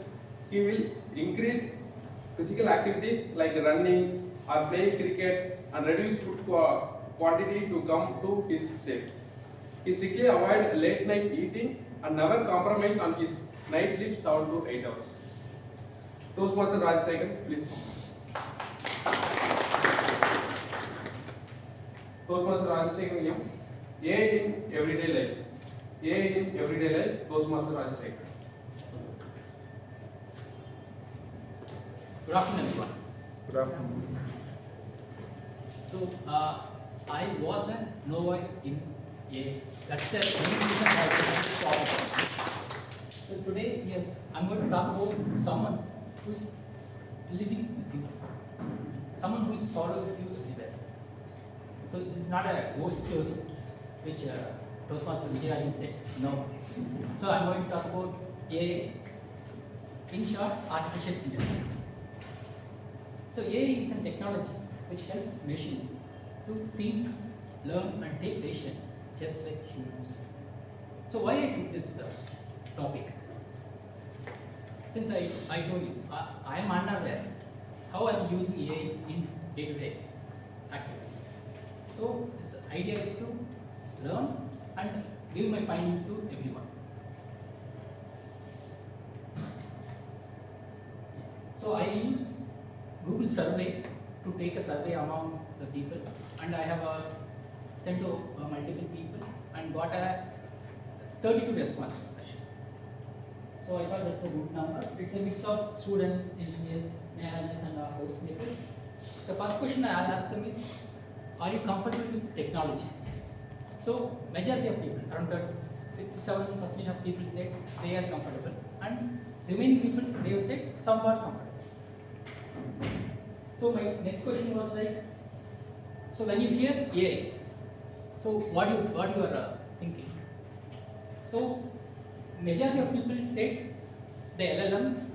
he will increase physical activities like running or playing cricket and reduce food quantity to come to his shape. He strictly avoid late night eating and never compromise on his night sleep 7 to 8 hours. Toastmaster Rajasekaran, please. Toastmaster Rajasekaran, AI in everyday life. AI in everyday life, Toastmaster Rajasekaran. Good afternoon, everyone. Good afternoon. So, I was a novice in A. That's the main reason I wanted to talk about it. So today, here, I'm going to talk about someone who's living with you, someone who follows you everywhere. So this is not a ghost story, which Toastmaster Vijayarajan said. No. So I'm going to talk about AI. In short, artificial intelligence. So AI is a technology which helps machines to think, learn and take decisions just like humans. So why I took this topic? Since I told you, I am unaware how I am using AI in day-to-day activities. So this idea is to learn and give my findings to everyone. So I used Google survey to take a survey among the people, and I have sent to multiple people and got a 32 responses actually. So I thought that's a good number. It's a mix of students, engineers, managers and housemakers. The first question I asked them is, are you comfortable with technology? So majority of people, around 67% of people said they are comfortable, and remaining people, they have said somewhat comfortable. So my next question was like, so when you hear AI, so what you are thinking? So majority of people said the LLMs.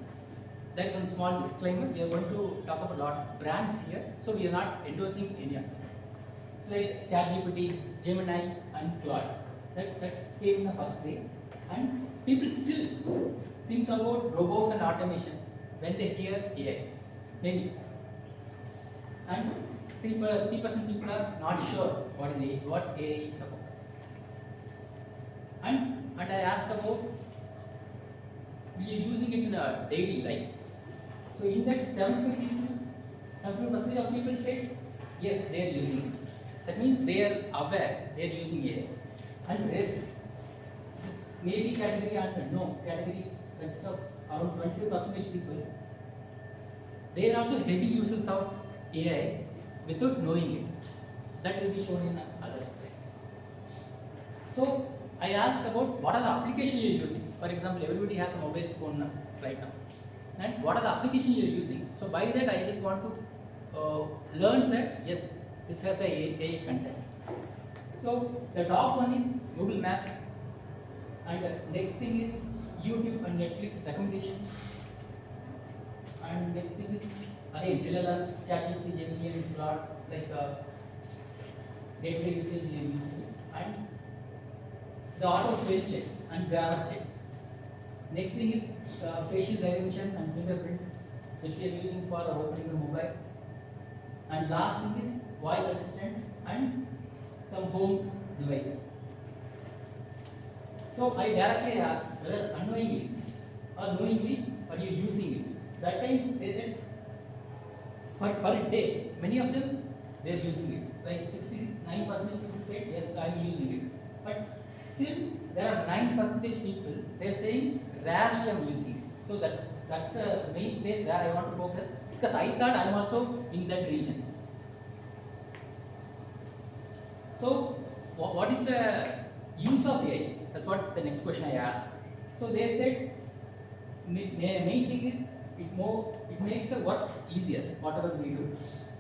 That's one small disclaimer. We are going to talk about a lot of brands here, so we are not endorsing any of them. It's like ChatGPT, Gemini, and Claude. That came in the first place, and people still think about robots and automation when they hear AI. Maybe. And 3% people are not sure what AI is about. And I asked about, we are using it in our daily life. So in that 70% of people said, yes, they are using it. That means they are aware, they are using AI. And rest, this maybe category and no categories consists of around 25% people. They are also heavy users of AI without knowing it. That will be shown in other slides. So I asked about what are the applications you are using. For example, everybody has a mobile phone right now. And what are the applications you are using? So by that I just want to learn that yes, this has a AI content. So the top one is Google Maps, and the next thing is YouTube and Netflix recommendations. And next thing is again LLM, ChatGPT, Gemini and Claude, like day-to-day usage we are using it. And the auto spell checks and grammar checks. Next thing is facial recognition and fingerprint, which we are using for opening the mobile. And last thing is voice assistant and some home devices. So I directly asked whether unknowingly or knowingly are you using it. That time they said per day, many of them they are using it. Like 69% people said yes, I am using it. But still there are 9% people they are saying rarely I am using it. So that's the main place where I want to focus, because I thought I am also in that region. So what is the use of AI? That's what the next question I asked. So they said main thing is it makes the work easier, whatever we do,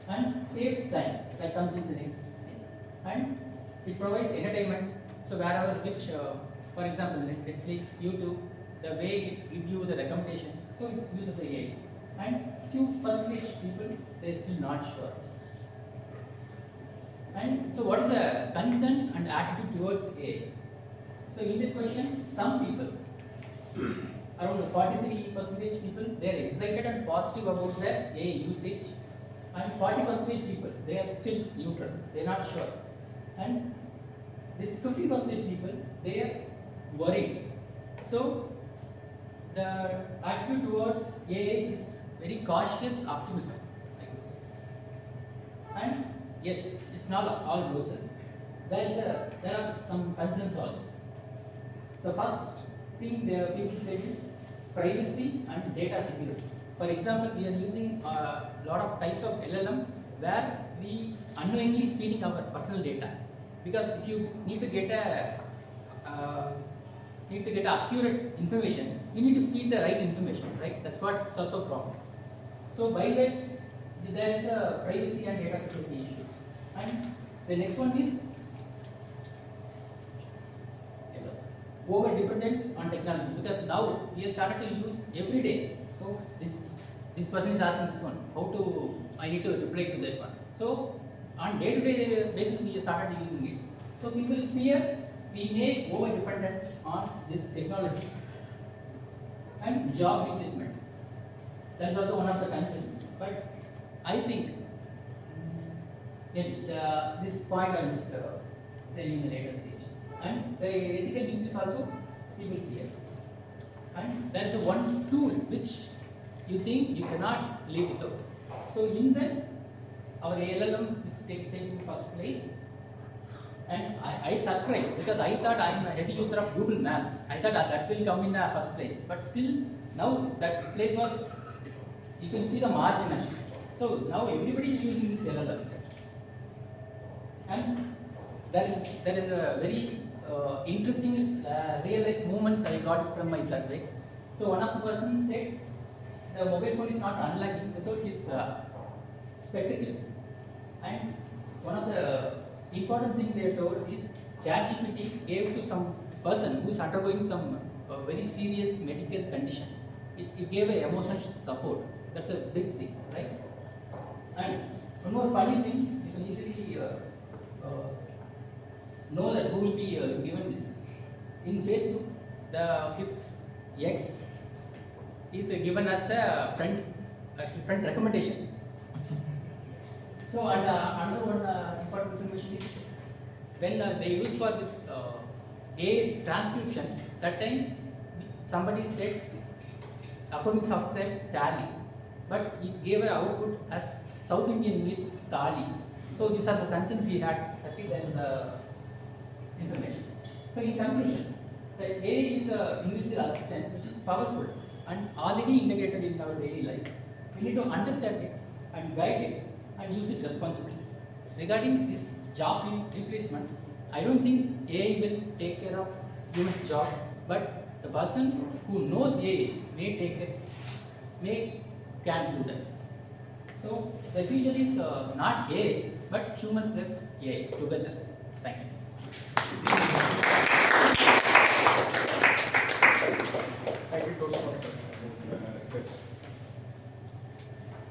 and saves time. That comes in the next thing. And it provides entertainment. So wherever which, for example, Netflix, YouTube, the way it gives you the recommendation, so it uses the AI. And few percentage people they are still not sure. And so what is the concerns and attitude towards AI? So in that question, some people, around 43% people, they are excited and positive about the AI usage, and 40% people, they are still neutral, they are not sure. And this 50% people, they are worried. So the attitude towards AI is very cautious optimism, I could say. And yes, it's not all roses. There are some concerns also. The first thing the people say is privacy and data security. For example, we are using a lot of types of LLM where we unknowingly feeding our personal data. Because if you need to get accurate information, you need to feed the right information, right? That's what solves a problem. So by that, there is a privacy and data security issues. And the next one is over dependence on technology, because now we have started to use every day. So this person is asking this one, I need to reply to that one. So on day-to-day basis we have started using it. So people fear we may over dependent on this technology. And job replacement, that is also one of the concerns. But I think this point I will tell you in the later stage. And the ethical issues also people fear. And there is one tool which you think you cannot live without. So in that, our LLM is taking first place. And I surprised because I thought I am a heavy user of Google Maps. I thought that will come in the first place. But still, now that place was, you can see the margin actually. So now everybody is using this LLM. And that is a very interesting real life moments I got from my survey. So one of the person said the mobile phone is not unlocking without his spectacles. And one of the important thing they told is ChatGPT gave to some person who is undergoing some very serious medical condition. It gave a emotional support. That's a big thing, right? And one more funny thing, you can easily know that who will be given this. In Facebook, his ex is given as a friend recommendation. So and another one important information is when they use for this A transcription, that time somebody said according to software Tally, but it gave an output as South Indian with Tali. So these are the concerns we had. I think there is information. So in conclusion, the A is a individual assistant which is powerful and already integrated in our daily life. We need to understand it and guide it and use it responsibly. Regarding this job replacement, I don't think AI will take care of human job, but the person who knows AI can do that. So the future is not AI, but human plus AI together. Thank you. Thank you, Toastmaster.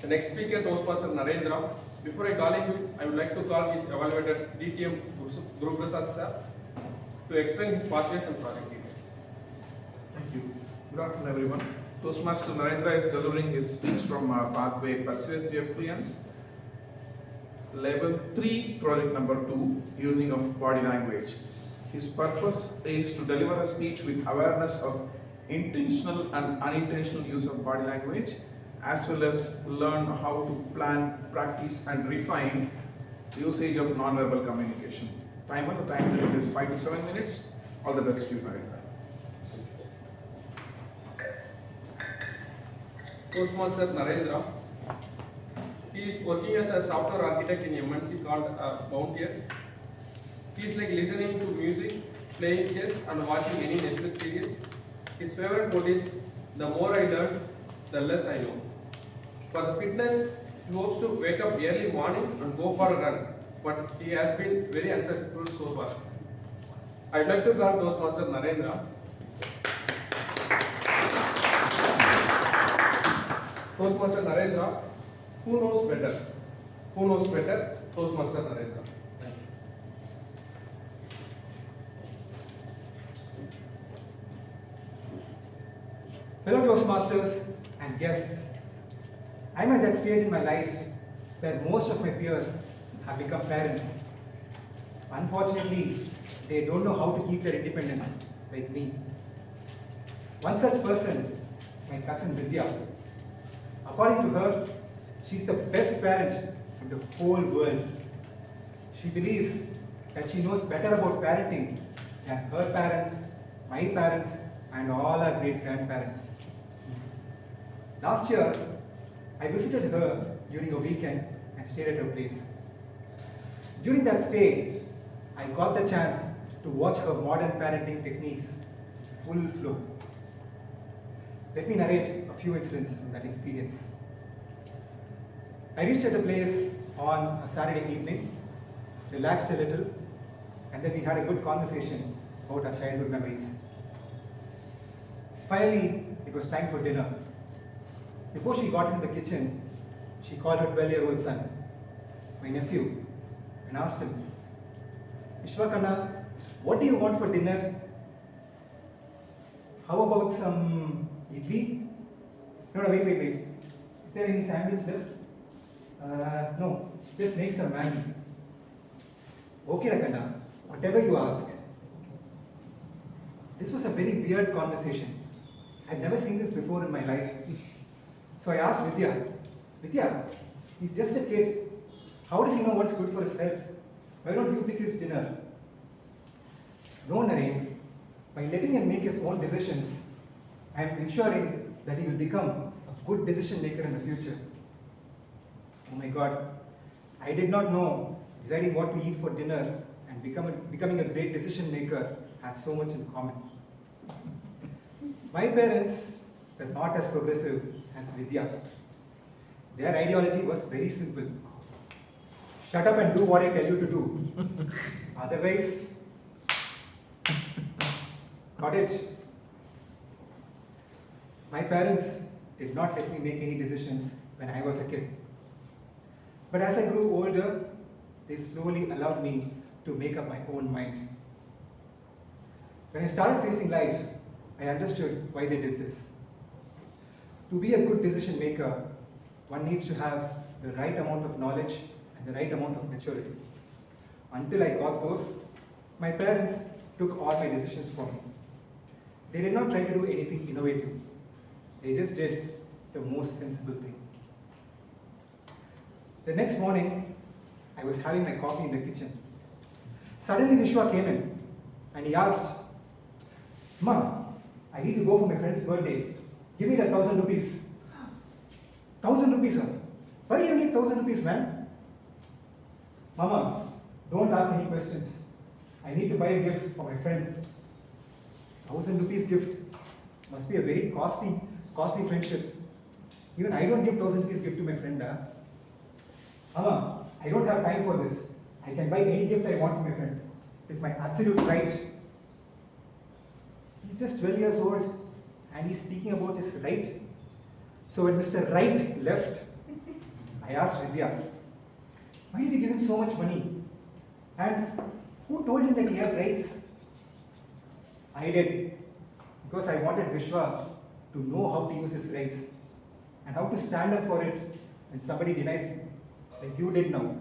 The next speaker, Toastmaster Narendra. Before I call him, I would like to call his evaluator DTM Guruprasad sir to explain his pathways and project details. Thank you. Good afternoon, everyone. Toastmaster Narendra is delivering his speech from Pathway Persuasive Appliance, Level 3, Project number 2, Using of Body Language. His purpose is to deliver a speech with awareness of intentional and unintentional use of body language, as well as learn how to plan, practice and refine usage of non-verbal communication. Timer, the time limit is 5 to 7 minutes. All the best to you, Narendra. Toastmaster Narendra. He is working as a software architect in MNC called Bounteous. He is like listening to music, playing chess and watching any Netflix series. His favorite quote is, "The more I learn, the less I know." For the fitness, he hopes to wake up early morning and go for a run, but he has been very unsuccessful so far. I would like to call Toastmaster Narendra. Toastmaster Narendra, who knows better? Who knows better? Toastmaster Narendra. Fellow Toastmasters and guests, I am at that stage in my life where most of my peers have become parents. Unfortunately, they don't know how to keep their independence like me. One such person is my cousin Vidya. According to her, she is the best parent in the whole world. She believes that she knows better about parenting than her parents, my parents, and all our great grandparents. Last year, I visited her during a weekend and stayed at her place. During that stay, I got the chance to watch her modern parenting techniques full flow. Let me narrate a few incidents from that experience. I reached at the place on a Saturday evening, relaxed a little, and then we had a good conversation about our childhood memories. Finally, it was time for dinner. Before she got into the kitchen, she called her 12-year-old son, my nephew, and asked him, Vishwakanna, what do you want for dinner? How about some idli? No, wait. Is there any sandwich left? No, just make some Maggi. Okay, Rakanna, whatever you ask. This was a very weird conversation. I've never seen this before in my life. So I asked Vidya, he's just a kid. How does he know what's good for his health? Why don't you pick his dinner? No, Narendra. By letting him make his own decisions, I am ensuring that he will become a good decision maker in the future. Oh my God, I did not know deciding what to eat for dinner and becoming a great decision maker have so much in common. My parents were not as progressive as Vidya. Their ideology was very simple. Shut up and do what I tell you to do. Otherwise, got it? My parents did not let me make any decisions when I was a kid. But as I grew older, they slowly allowed me to make up my own mind. When I started facing life, I understood why they did this. To be a good decision maker, one needs to have the right amount of knowledge and the right amount of maturity. Until I got those, my parents took all my decisions for me. They did not try to do anything innovative. They just did the most sensible thing. The next morning, I was having my coffee in the kitchen. Suddenly Vishwa came in and he asked, Ma, I need to go for my friend's birthday. Give me that 1,000 rupees. 1,000 rupees, sir. Why do you need 1,000 rupees, man? Mama, don't ask any questions. I need to buy a gift for my friend. 1,000 rupees gift must be a very costly friendship. Even I don't give 1,000 rupees gift to my friend. Mama, I don't have time for this. I can buy any gift I want for my friend. It's my absolute right. He's just 12 years old and he's speaking about his right. So when Mr. Right left, I asked Vidya, why did you give him so much money? And who told him that he had rights? I did, because I wanted Vishwa to know how to use his rights and how to stand up for it when somebody denies him, like you did now.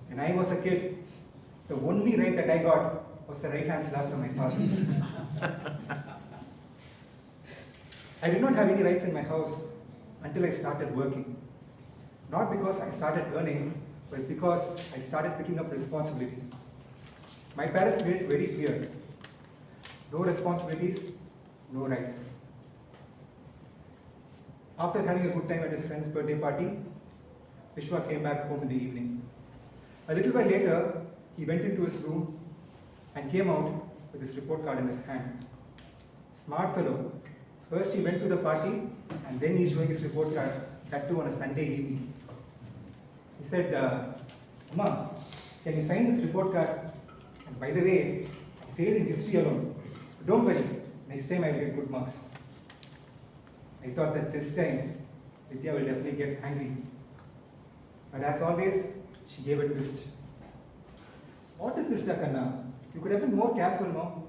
When I was a kid, the only right that I got was the right hand slap from my father. I did not have any rights in my house until I started working. Not because I started earning, but because I started picking up responsibilities. My parents made it very clear. No responsibilities, no rights. After having a good time at his friend's birthday party, Vishwa came back home in the evening. A little while later, he went into his room and came out with his report card in his hand. Smart fellow. First he went to the party and then he's showing his report card, that too on a Sunday evening. He said, Amma, can you sign this report card? And by the way, I failed in history alone. Don't worry, next time I will get good marks. I thought that this time, Vidya will definitely get angry. But as always, she gave a twist. What is this, Jagannathan? You could have been more careful, no?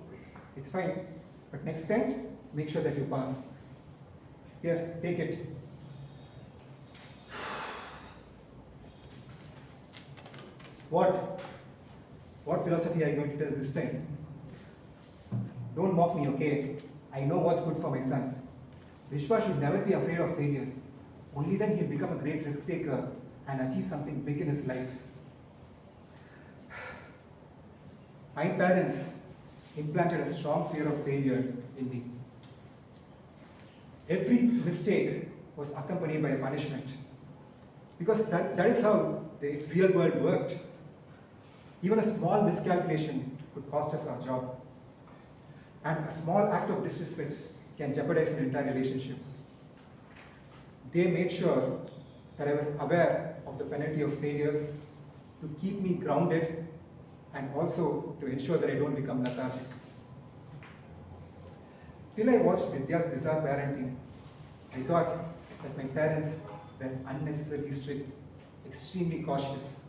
It's fine. But next time, make sure that you pass. Here, take it. What philosophy are you going to tell this time? Don't mock me, okay? I know what's good for my son. Vishwa should never be afraid of failures. Only then he'll become a great risk taker and achieve something big in his life. My parents implanted a strong fear of failure in me. every mistake was accompanied by a punishment. Because that is how the real world worked. Even a small miscalculation could cost us our job. And a small act of disrespect can jeopardize an entire relationship. They made sure that I was aware of the penalty of failures to keep me grounded and also to ensure that I don't become lethargic. Till I watched Vidya's bizarre parenting, I thought that my parents were unnecessarily strict, extremely cautious.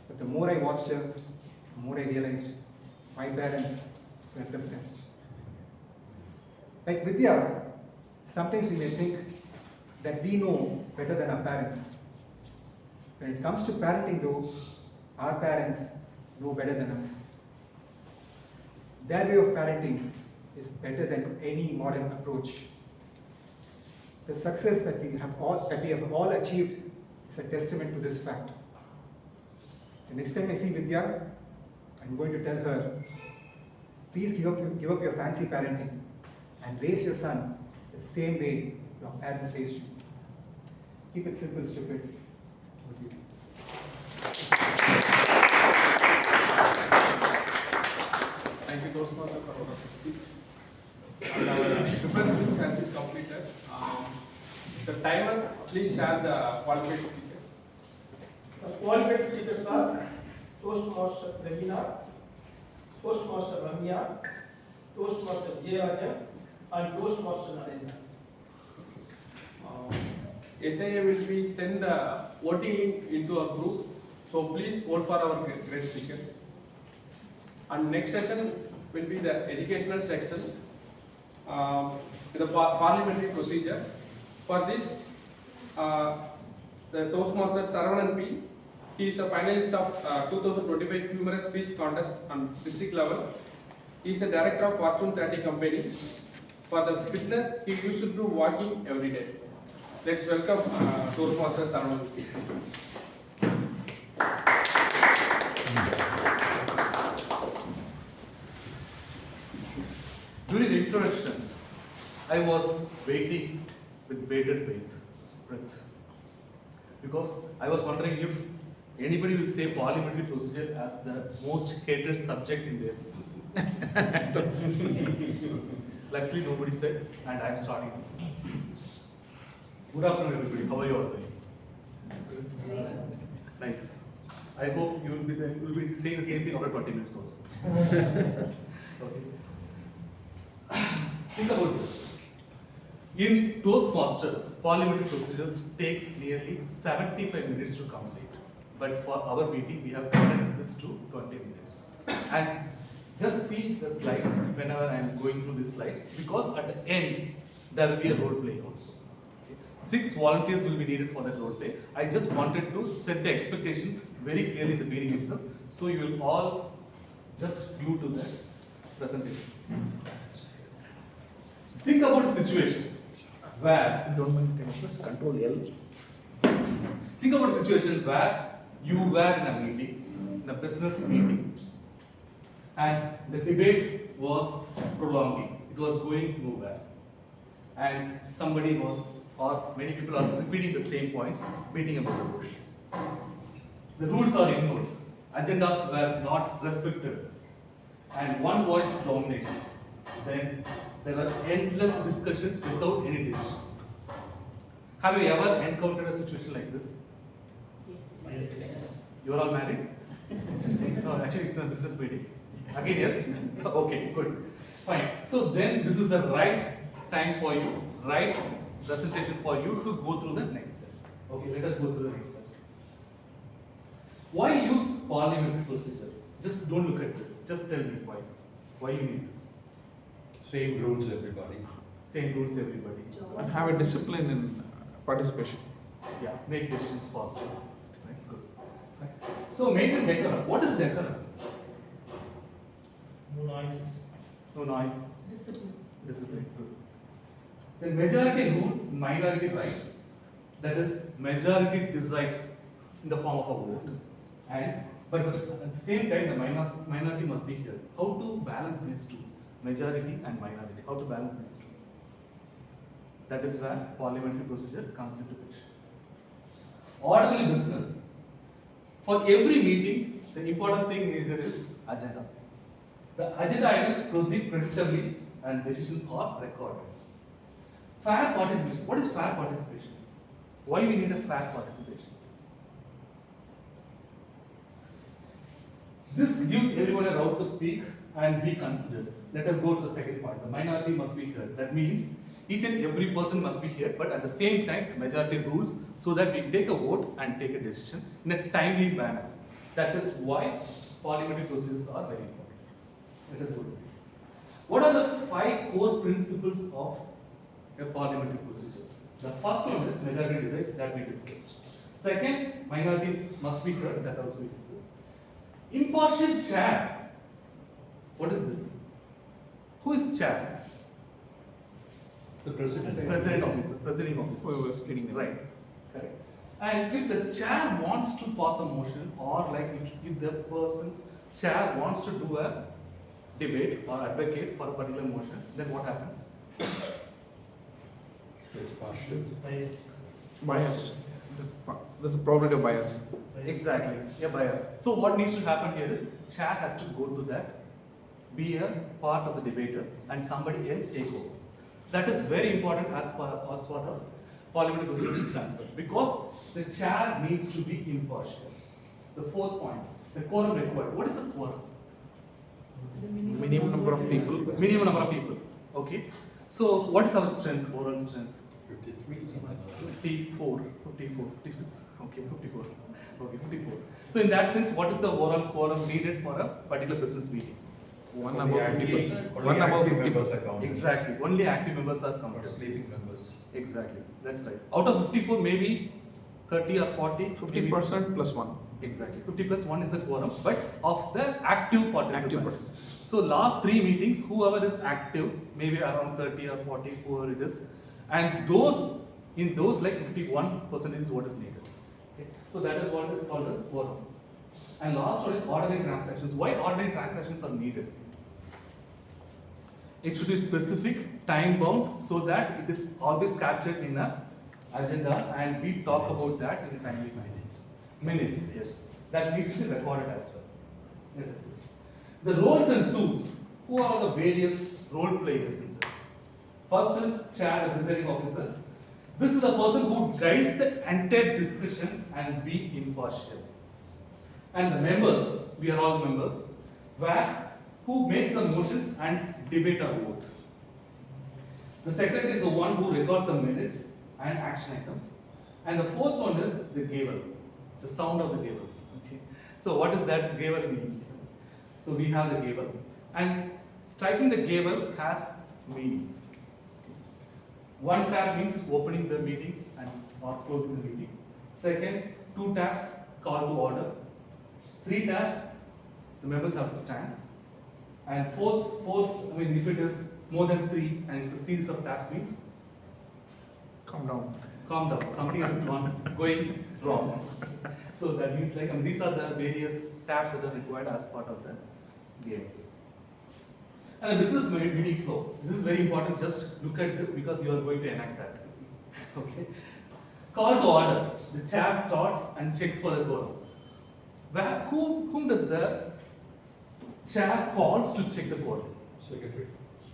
But the more I watched her, the more I realized my parents were the best. Like Vidya, sometimes we may think that we know better than our parents. When it comes to parenting though, our parents know better than us. Their way of parenting is better than any modern approach. The success that we have all achieved is a testament to this fact. The next time I see Vidya, I'm going to tell her, please give up your fancy parenting and raise your son the same way your parents raised you. Keep it simple, stupid. Thank you, Toastmaster, for our speech. And our prepared speech has been completed. The timer, please share the qualified speakers. The qualified speakers are Toastmaster Praveena, Toastmaster Ramya, Toastmaster Vijayarajan, and Toastmaster Anand. SIA will be send the voting link into our group. So please vote for our great speakers. And next session will be the educational section, the parliamentary procedure. For this, the Toastmaster Saravanan P. He is a finalist of 2025 Humorous Speech Contest on district level. He is a director of Fortune 30 company. For the fitness, he used to do walking every day. Let's welcome Toastmaster Saravanan P. During the introductions, I was waiting with bated breath because I was wondering if anybody will say parliamentary procedure as the most hated subject in their school. Luckily, nobody said, and I am starting. Good afternoon, everybody. How are you all doing? Nice. I hope you will be saying the same thing after 20 minutes also. Okay. Think about this. In Toastmasters, parliamentary procedures takes nearly 75 minutes to complete. But for our meeting, we have condensed this to 20 minutes. And just see the slides whenever I am going through these slides, because at the end, there will be a role play also. 6 volunteers will be needed for that role play. I just wanted to set the expectation very clearly in the beginning itself, so you will all just glue to that presentation. Think about a situation where, don't mind, can you press Control L? Think about a situation where you were in a meeting, in a business meeting, and the debate was prolonging. It was going nowhere. And somebody was, or many people are repeating the same points, beating about the bush. The rules are ignored. Agendas were not respected. And one voice dominates. Then there are endless discussions without any decision. Have you ever encountered a situation like this? Yes. You are all married? No, actually it's a business meeting. Again, yes? Okay, good. Fine. So then this is the right time for you, right presentation for you to go through the next steps. Okay, let us go through the next steps. Why use parliamentary procedure? Just don't look at this. Just tell me why. Why you need this? Same rules, everybody. Same rules, everybody. And have a discipline in participation. Yeah, make decisions faster. Right, good. Right. So maintain decorum. What is decorum? No noise. No noise. Discipline. Discipline. Good. Then majority rule, minority rights. That is, majority decides in the form of a vote. But at the same time, the minority must be here. How to balance these two? Majority and minority. How to balance these two? That is where parliamentary procedure comes into picture. Orderly business. For every meeting, the important thing here is agenda. The agenda items proceed predictably and decisions are recorded. Fair participation. What is fair participation? Why we need a fair participation? This gives everyone a right to speak and be considered. Let us go to the second point. The minority must be heard. That means each and every person must be here, but at the same time, the majority rules so that we take a vote and take a decision in a timely manner. That is why parliamentary procedures are very important. Let us go to this. What are the 5 core principles of a parliamentary procedure? The first one is majority decides, that we discussed. Second, minority must be heard, that also we discussed. Impartial chair. What is this? Who is chair? The president. President officer. Presiding officer. Whoever was leading them. Right. Correct. And if the chair wants to pass a motion, or like if the chair wants to do a debate or advocate for a particular motion, then what happens? It's partial. Biased. There's a probability of bias. Exactly, a bias. So what needs to happen here is chair has to go to that, be a part of the debater, and somebody else take over. That is very important as far as parliamentary procedure is concerned, because the chair needs to be impartial. The fourth point, the quorum required. What is a quorum? Minimum number of people. Minimum number of people. Okay. So what is our strength, oral strength? 54, 56. Okay, 54. Okay, 54. So in that sense, what is the overall quorum needed for a particular business meeting? One above 50%. One above 50%. Exactly. Only active members are counted. Sleeping members. Exactly. That's right. Out of 54, maybe 30 or 40. 50% plus 1. Exactly. 50 plus 1 is a quorum, but of the active participants. So last 3 meetings, whoever is active, maybe around 30 or 40, whoever it is, and those in those like 51% is what is needed. Okay. So that is what is called as quorum. And last one is ordinary transactions. Why ordinary transactions are needed? It should be specific, time bound, so that it is always captured in a agenda, and we talk about that in a timely minutes. Yes, that needs to be recorded as well. Let us see. The roles and tools. Who are the various role players in this? First is chair, the presiding officer. This is the person who guides the entire discussion and be impartial. And the members, we are all members, who makes the motions and debate or vote. The secretary is the one who records the minutes and action items. And the fourth one is the gavel, the sound of the gavel. Okay. So what is that gavel means? So we have the gavel, and striking the gavel has meanings. One tap means opening the meeting or closing the meeting. Second, 2 taps, call to order. 3 taps, the members have to stand. And fourth, I mean, if it is more than 3 and it's a series of taps, means calm down. Calm down. Something is going wrong. So that means like these are the various taps that are required as part of the games. And the business meeting flow. This is very important. Just look at this because you are going to enact that. Okay. Call to order. The chair starts and checks for the quorum. Whom does the chair calls to check the quorum? Secretary.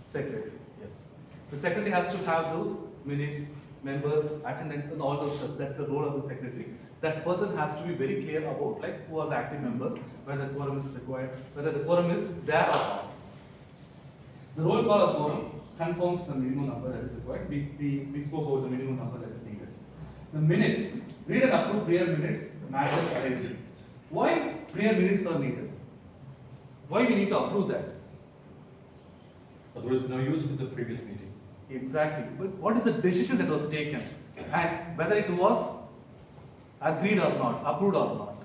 Secretary. Yes. The secretary has to have those minutes, members, attendance, and all those stuff. That's the role of the secretary. That person has to be very clear about like who are the active members, whether the quorum is required, whether the quorum is there or not. The roll call of quorum confirms the minimum number that is required. We spoke about the minimum number that is needed. The minutes, read and approve prior minutes, matters arranged. Why prior minutes are needed? Why we need to approve that? Otherwise, no use with the previous meeting. Exactly. But what is the decision that was taken? And whether it was agreed or not, approved or not.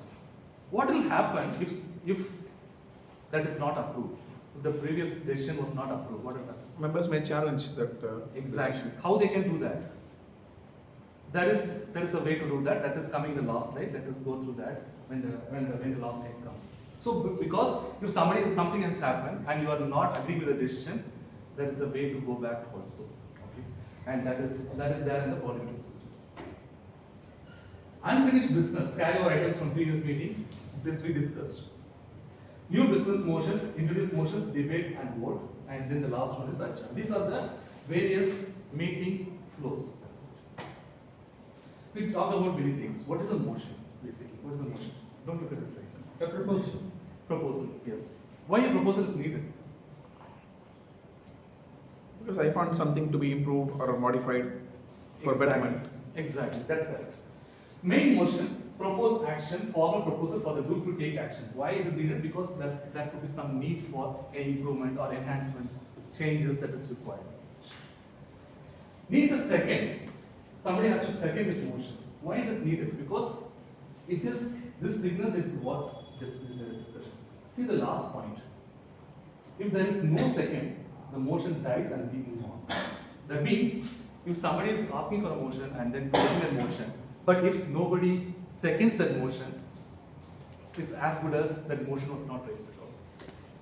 What will happen if that is not approved? If the previous decision was not approved, what will happen? Members may challenge that exactly. decision. How they can do that? There is a way to do that. That is coming in the last slide. Let us go through that when the last slide comes. So because if something has happened and you are not agreeing with the decision, there is a way to go back also. Okay. And that is there in the following two procedures. Unfinished business, carryover items from previous meeting, this we discussed. New business motions, introduced motions, debate and vote, and then the last one is adjourn. These are the various meeting flows. We talk about many things. What is a motion, basically? What is a motion? Don't look at this like that. A proposal. Proposal, yes. Why a proposal is needed? Because I found something to be improved or modified for betterment. Exactly, that's right. Main motion, propose action, formal proposal for the group to take action. Why it is needed? Because that could be some need for any improvement or enhancements, changes that is required. Needs a second. Somebody has to second this motion. Why it is needed? Because it is this signals is what this is the discussion. See the last point. If there is no second, the motion dies and we move on. That means if somebody is asking for a motion and then closing that motion, but if nobody seconds that motion, it's as good as that motion was not raised at all.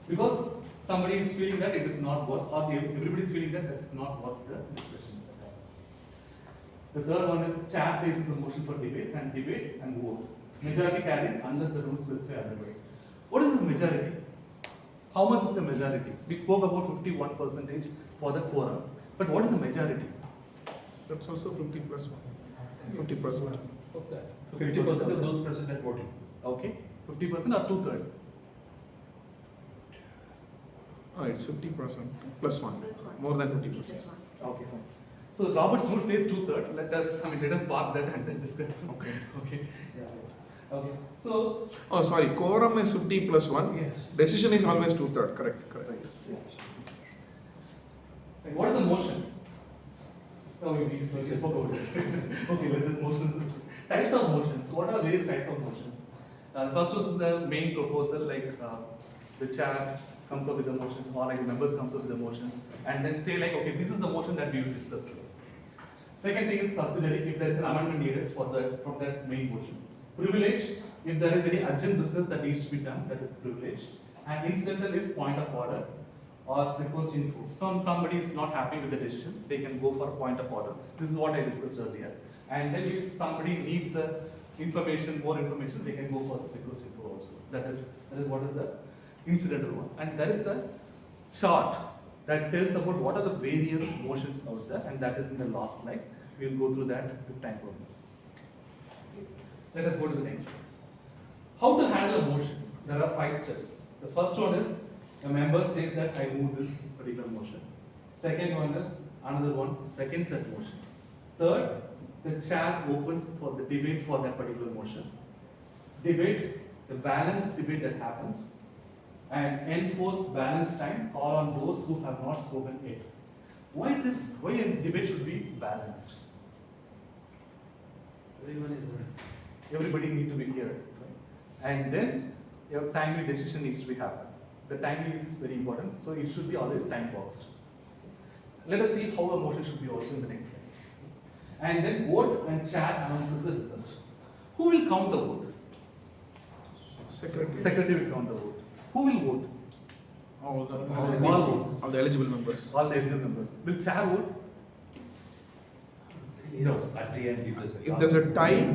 Because somebody is feeling that it is not worth, or everybody is feeling that it's not worth the discussion that happens. The third one is chair places the motion for debate and vote. Majority carries unless the rules specify otherwise. What is this majority? How much is a majority? We spoke about 51% for the quorum. But what is a majority? That's also 50 plus 1. 50% of that. 50% of those present and voting. Okay. 50% or 2/3? Oh, it's 50% plus 1. More than 50%. Okay, fine. So Robert's rule says 2/3. Let us park that and then discuss. Okay. Okay. Yeah. Okay. So. Oh, sorry. Quorum is 50 plus 1. Yes. Decision is always 2/3. Correct. Right. Yeah. And what is a motion? Oh, we spoke about it. Okay, let this motion. Types of motions. What are various types of motions? First was the main proposal, like the chair comes up with the motions, or like the members comes up with the motions, and then say like, okay, this is the motion that we will discuss today. Second thing is subsidiary, if there is an amendment needed from that main motion. Privilege, if there is any urgent business that needs to be done, that is privilege. And incidental is point of order or request info. Somebody is not happy with the decision, they can go for a point of order. This is what I discussed earlier. And then if somebody needs more information, they can go for the request info also. That is what is the incidental one. And there is the chart that tells about what are the various motions out there, and that is in the last slide. We will go through that with time permits. Let us go to the next one. How to handle a motion? There are 5 steps. The first one is a member says that I move this particular motion. Second one is another one seconds that motion. Third, the chair opens for the debate for that particular motion. Debate, the balanced debate that happens, and enforce balance time call on those who have not spoken yet. Why a debate should be balanced? Everyone is heard. Everybody need to be here, right? And then your timely decision needs to be happen. The timely is very important, so it should be always time boxed. Let us see how a motion should be also in the next slide. And then vote and chair announces the result. Who will count the vote? Secretary. Secretary will count the vote. Who will vote? All the eligible members. All the eligible members. Will chair vote? No, at the end if there's a tie,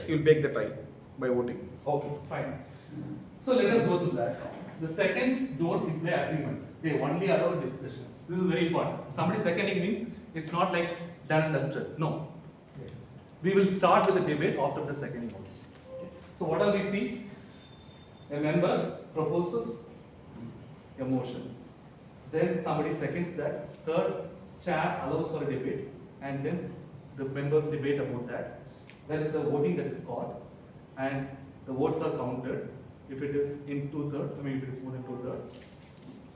he will break the tie by voting. Okay, fine. So let us go through that. The seconds don't imply agreement. They only allow discussion. This is very important. Somebody seconding means it's not like done and dusted. No. We will start with the debate after the seconding also. Okay. So what are we see? A member proposes a motion. Then somebody seconds that. Third, chair allows for a debate. And then the members debate about that. There is a voting that is called. And the votes are counted. If it is in 2/3, if it is more than 2/3,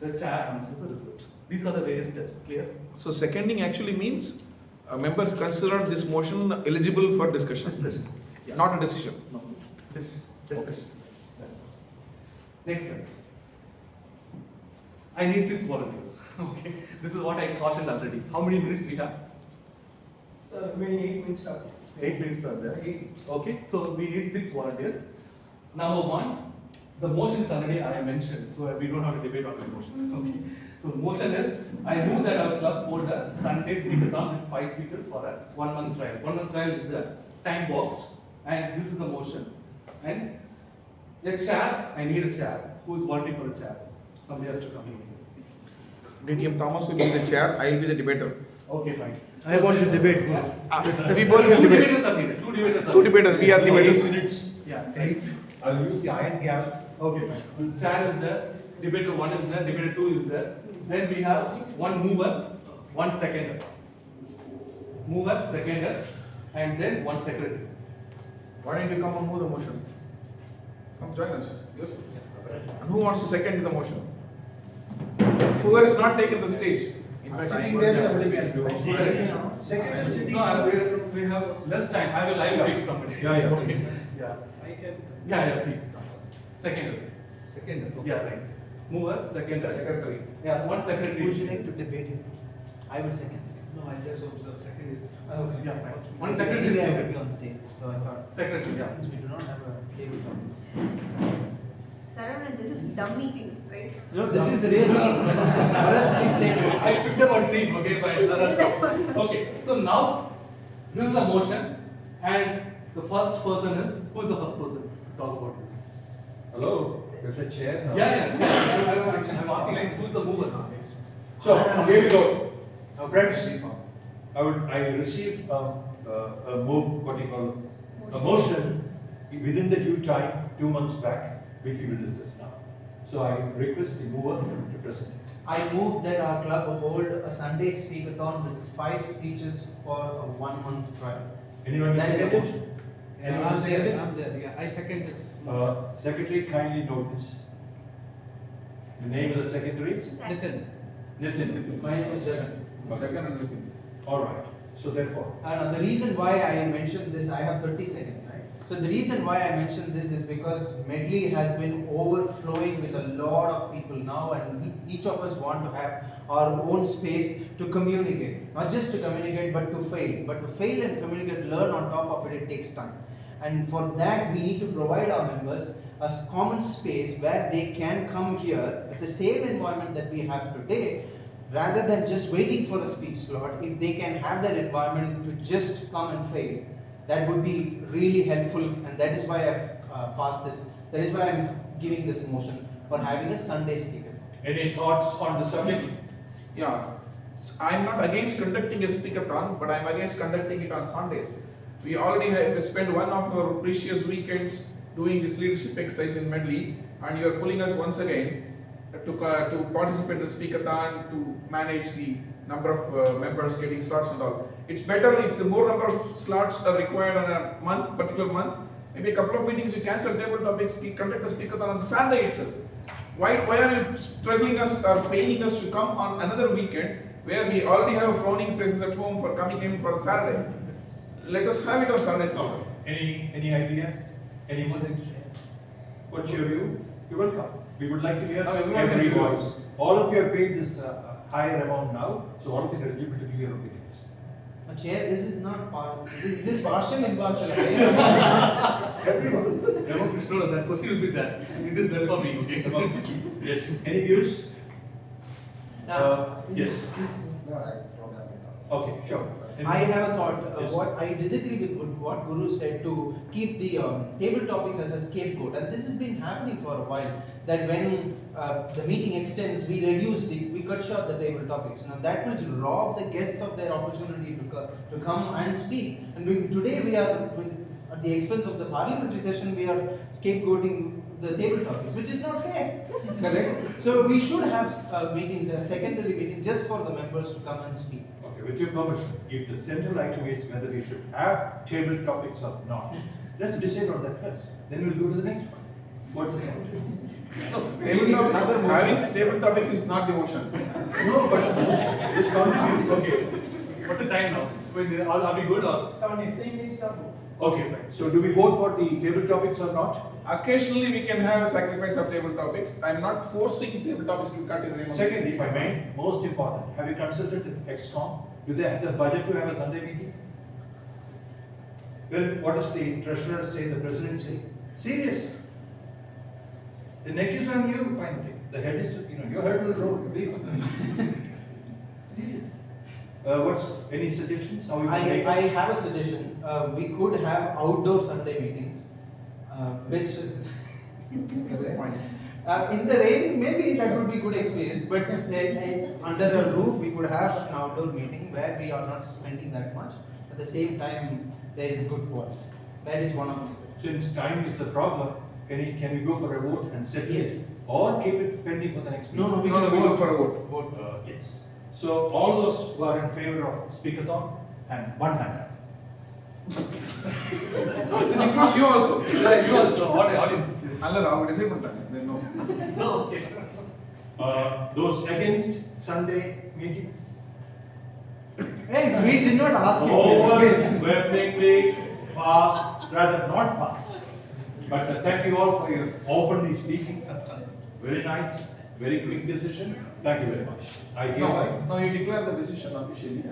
the chair announces the result. These are the various steps. Clear? So seconding actually means members consider this motion eligible for discussion. Yeah. Not a decision. No. Discussion. That's all. Next slide. I need 6 volunteers. Okay. This is what I cautioned already. How many minutes we have? Sir, remaining 8 minutes are 8 minutes are there. Okay. So we need 6 volunteers. Number 1, The motion is already I have mentioned, so we don't have to debate on the motion. Okay. So the motion is, I move that our club hold a Sunday speakathon with 5 speeches for a 1 month trial. 1 month trial is the time boxed, and this is the motion. And a chair, I need a chair. Who is wanting for a chair? Somebody has to come in. DTM Thomas will be the chair, I will be the debater. Okay, fine. I want to debate. We both will Two debate. debaters are needed. Two debaters, we are debaters. 8 minutes. Yeah. 8. I'll use the iron gavel. Okay, fine. The chair is there. Debater 1 is there. Debater 2 is there. Then we have one mover, one seconder. Mover, seconder, and then one secretary. Why don't you come and move the motion? Come join us. Yes. And who wants to second the motion? Whoever has not taken the stage. In fact, Sitting there, somebody can do. Second is sitting. No, we have less time. I will pick somebody. Yeah. Okay. Yeah. I can. Yeah, please. Seconder. Second. Yeah, right. Mover, seconder. Secretary. Yeah, one secretary. Would you like to debate it? I will second. No, I just observe. Second is. Okay. Yeah, fine. One Secretary secretary is I will second. be on stage, so I thought. Secretary, yeah. Since we do not have a table topics. Saravanan, this is dumb meeting, right? No, this is real. Barath, please take it. I picked up one theme, okay, but okay. So now, this is a motion, and the first person is, who is the first person to talk about this? Hello, there's a chair now. Yeah, chair. I'm asking, like, who's the mover now? So, here we go. Friends, I received a move, what you call, a motion within the due time, 2 months back, which we will discuss now. So I request the mover to present it. I move that our club hold a Sunday speakathon with 5 speeches for a 1 month trial. Anyone to That is second the it? motion. Anyone to second it? I'm there. Yeah, I second this. Secretary, kindly note this. The name of the secretary is? Nitin. Nitin. My name is Jagan. Second and Nitin. Alright. So therefore. The reason why I mentioned this, I have 30 seconds, right? So the reason why I mentioned this is because Medley has been overflowing with a lot of people now, and each of us want to have our own space to communicate. Not just to communicate, but to fail. But to fail and communicate, learn on top of it, it takes time. And for that, we need to provide our members a common space where they can come here with the same environment that we have today, rather than just waiting for a speech slot. If they can have that environment to just come and fail, that would be really helpful, and that is why I've passed this. That is why I'm giving this motion for having a Sunday speaker. Any thoughts on the subject? Yeah, I'm not against conducting a speakathon, but I'm against conducting it on Sundays. We already have spent one of our precious weekends doing this leadership exercise in Medley, and you are pulling us once again to participate in the speakathon, to manage the number of members getting slots and all. It's better if the more number of slots are required on a particular month, maybe a couple of meetings you cancel table topics, conduct a speakathon on Sunday itself. Why are you struggling us or paying us to come on another weekend where we already have frowning faces at home for coming in for Saturday? Let us have it on Sundays also. Any ideas? Anyone? What's your view? You're welcome. We would like to hear every voice. All of you have paid this higher amount now, so all of you are eligible to give your opinions. Chair, this is not part. This is partial impartial. Everyone. No, that question will be that. It is there for me, okay? Yes. Any views? Yes. Okay, sure. I have a thought. What I disagree with what Guru said, to keep the table topics as a scapegoat, and this has been happening for a while. That when the meeting extends, we cut short the table topics. Now that will rob the guests of their opportunity to come and speak. And today we are, at the expense of the parliamentary session, we are scapegoating the table topics, which is not fair. Correct? So we should have meetings, a secondary meeting, just for the members to come and speak. Okay, with your permission, if the central item is whether we should have table topics or not, let's decide on that first. Then we'll go to the next one. What's the point? Having table topics is not the motion. No, but this contributes. Okay. What's the time now? Are we good or? 73 minutes are good. Okay, fine. So do we vote for the table topics or not? Occasionally we can have a sacrifice of table topics. I'm not forcing table topics to cut his name. Second, if I may, most important, have you consulted the ExCom? Do they have the budget to have a Sunday meeting? Well, what does the treasurer say, the president say? Serious. The neck is on you, fine. The head is, your head will roll, please. Serious. Any suggestions? How we can make I have a suggestion. We could have outdoor Sunday meetings, which in the rain, maybe that would be a good experience, but under a roof we could have an outdoor meeting where we are not spending that much. At the same time, there is good quality. That is one of the suggestions. Since time is the problem, can we go for a vote and settle it? Or keep it pending for the next meeting? No, we go for a vote. Yes. So all those who are in favor of speakathon, and one hand up. This includes you also. You also, audience. No, okay. Those against Sunday meetings? Hey, we did not ask you. Overwhelmingly fast, rather not fast. But thank you all for your openly speaking. Very nice, very quick decision. Thank you very much. Now you declare the decision officially.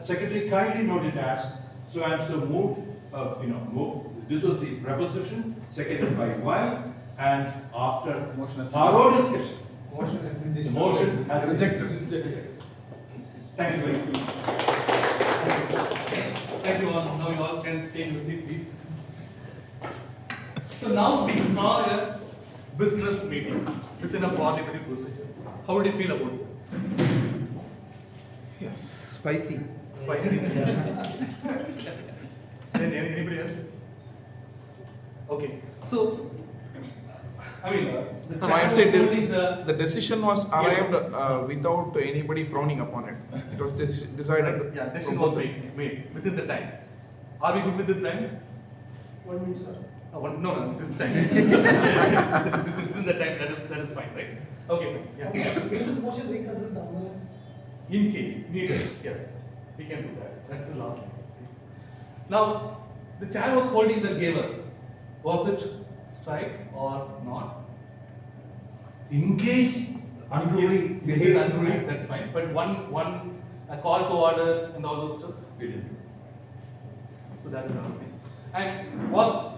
Secretary kindly noted as, so I am so moved, this was the proposition, seconded by Weil, and after thorough discussion, the motion has been rejected. Thank you very much. Thank you all. Now you all can take your seat, please. So now we saw a business meeting within a parliamentary procedure. How would you feel about this? Yes. Spicy. Spicy. Then anybody else? Okay. So, I mean, the I am saying the decision was arrived without anybody frowning upon it. It was decided. Yeah, decision was made within the time. Are we good with the time? 1 minute, sir. No, this time. Within the time, that is fine, right? Okay, yeah. In case needed, yes, we can do that. That's the last thing. Now, the chair was holding the gavel. Was it strike or not? In case unruly behavior, that's fine. But a call to order and all those stuffs, we didn't. So that is another thing. And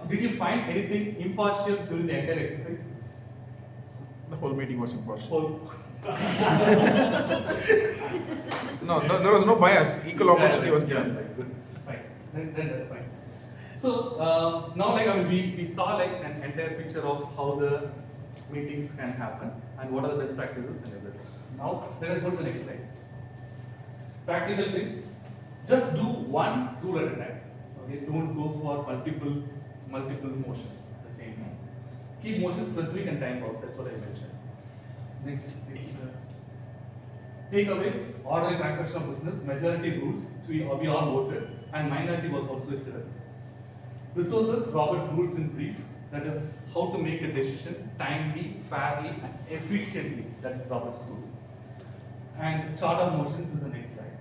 did you find anything impartial during the entire exercise? The whole meeting was impartial. Whole. No, there was no bias. Equal opportunity was given. Good. Fine. Then that's fine. So now, we saw an entire picture of how the meetings can happen and what are the best practices and everything. Now let us go to the next slide. Practical tips. Just do one rule at a time. Okay, don't go for multiple motions at the same time. Keep motions specific and time box. That's what I mentioned. Next. Takeaways, orderly transaction of business, majority rules, we all voted, and minority was also here. Resources, Robert's rules in brief, that is how to make a decision timely, fairly, and efficiently. That's Robert's rules. And chart of motions is the next slide.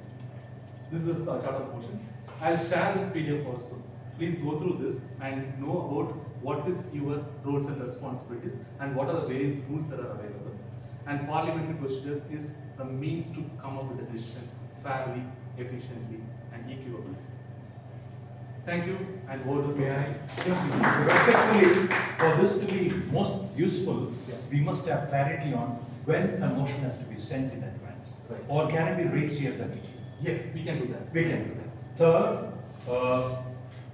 This is the chart of motions. I'll share this PDF also. Please go through this and know about what is your roles and responsibilities and what are the various rules that are available. And parliamentary procedure is a means to come up with a decision fairly, efficiently, and equitably. Thank you, and over to May I? Respectfully, for this to be most useful, we must have clarity on when a motion has to be sent in advance. Right. Or can it be raised here at the meeting? Yes, we can do that. We can do that. Third,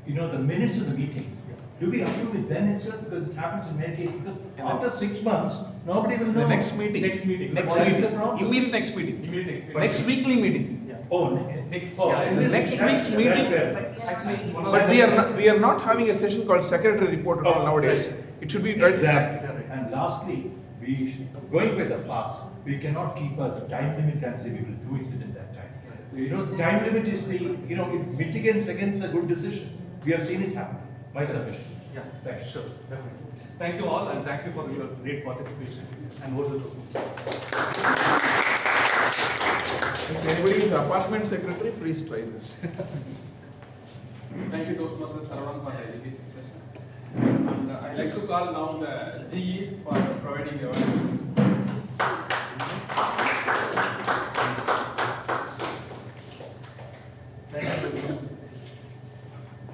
the minutes of the meeting. Do we approve it then itself? Because it happens in many cases. Because after 6 months, nobody will know. The next meeting. Next meeting. Immediate next meeting. Next weekly meeting. Yeah. Oh, next. The next week's meeting. But we are not having a session called secretary report nowadays. Right. It should be right. Exactly. And lastly, going by the past, we cannot keep a time limit and say we will do it within that time. The time limit is it mitigates against a good decision. We have seen it happen. My submission. Yeah, thanks. Sure, definitely. Thank you all, and thank you for your great participation. And over to you. If anybody is apartment secretary, please try this. Thank you, Toastmasters Saravanan, for the education session. And I'd like to call now the GE for providing the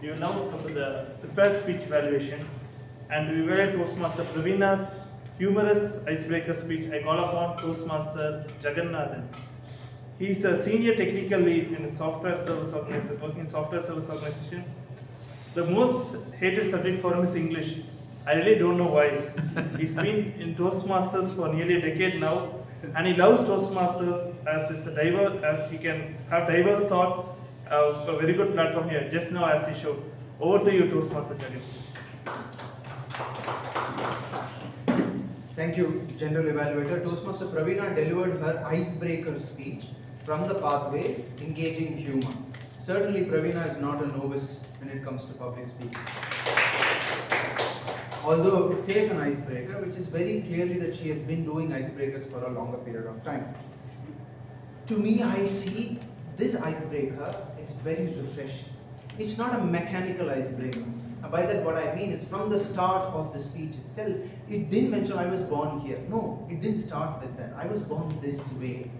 We will now come to the prepared speech evaluation, and we evaluate Toastmaster Praveena's humorous icebreaker speech, I call upon Toastmaster Jagannathan. He is a senior technical lead in a software service organization, working in software service organization. The most hated subject for him is English. I really don't know why. He's been in Toastmasters for nearly a decade now, and he loves Toastmasters as it's a diverse, as he can have diverse thought, a very good platform here, just now as he showed. Over to you, Toastmaster Jagannathan. Thank you, General Evaluator. Toastmaster Praveena delivered her icebreaker speech from the pathway, engaging humor. Certainly, Praveena is not a novice when it comes to public speaking. Although it says an icebreaker, which is very clearly that she has been doing icebreakers for a longer period of time. To me, I see this icebreaker is very refreshing. It's not a mechanical icebreaker. And by that what I mean is from the start of the speech itself, it didn't mention I was born here. No, it didn't start with that. I was born this way.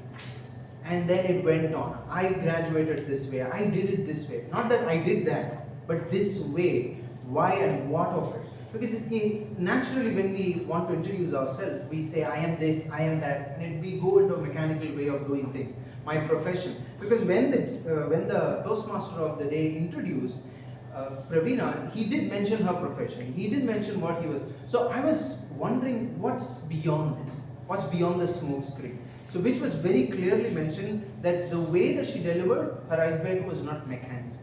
And then it went on. I graduated this way. I did it this way. Not that I did that, but this way. Why and what of it? Because naturally when we want to introduce ourselves, we say I am this, I am that, and we go into a mechanical way of doing things. My profession. Because when the Toastmaster of the day introduced Praveena, he did mention her profession. He did mention what he was. So I was wondering what's beyond this? What's beyond the smoke screen? So which was very clearly mentioned that the way that she delivered her icebreaker was not mechanical.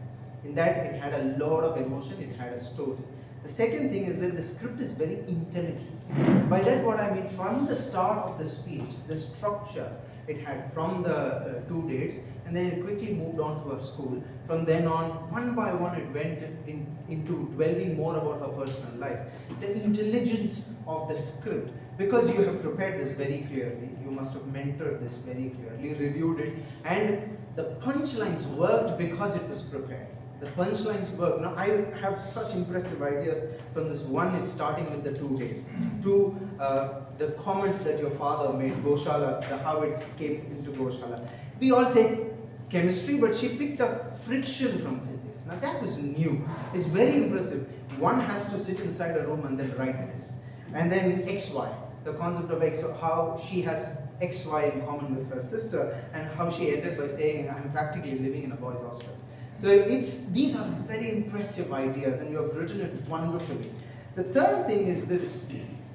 In that it had a lot of emotion, it had a story. The second thing is that the script is very intelligent. By that what I mean, from the start of the speech, the structure it had from the 2 dates, and then it quickly moved on to her school. From then on, one by one it went into delving more about her personal life. The intelligence of the script, because you have prepared this very clearly, you must have mentored this very clearly, reviewed it, and the punchlines worked because it was prepared. The punchlines work. Now I have such impressive ideas from this one, it's starting with the 2 dates. To the comment that your father made, Goshala, how it came into Goshala. We all say chemistry, but she picked up friction from physics. Now that was new. It's very impressive. One has to sit inside a room and then write this. And then XY, the concept of X, how she has XY in common with her sister, and how she ended by saying, I'm practically living in a boys' hostel. So these are very impressive ideas, and you have written it wonderfully. The third thing is that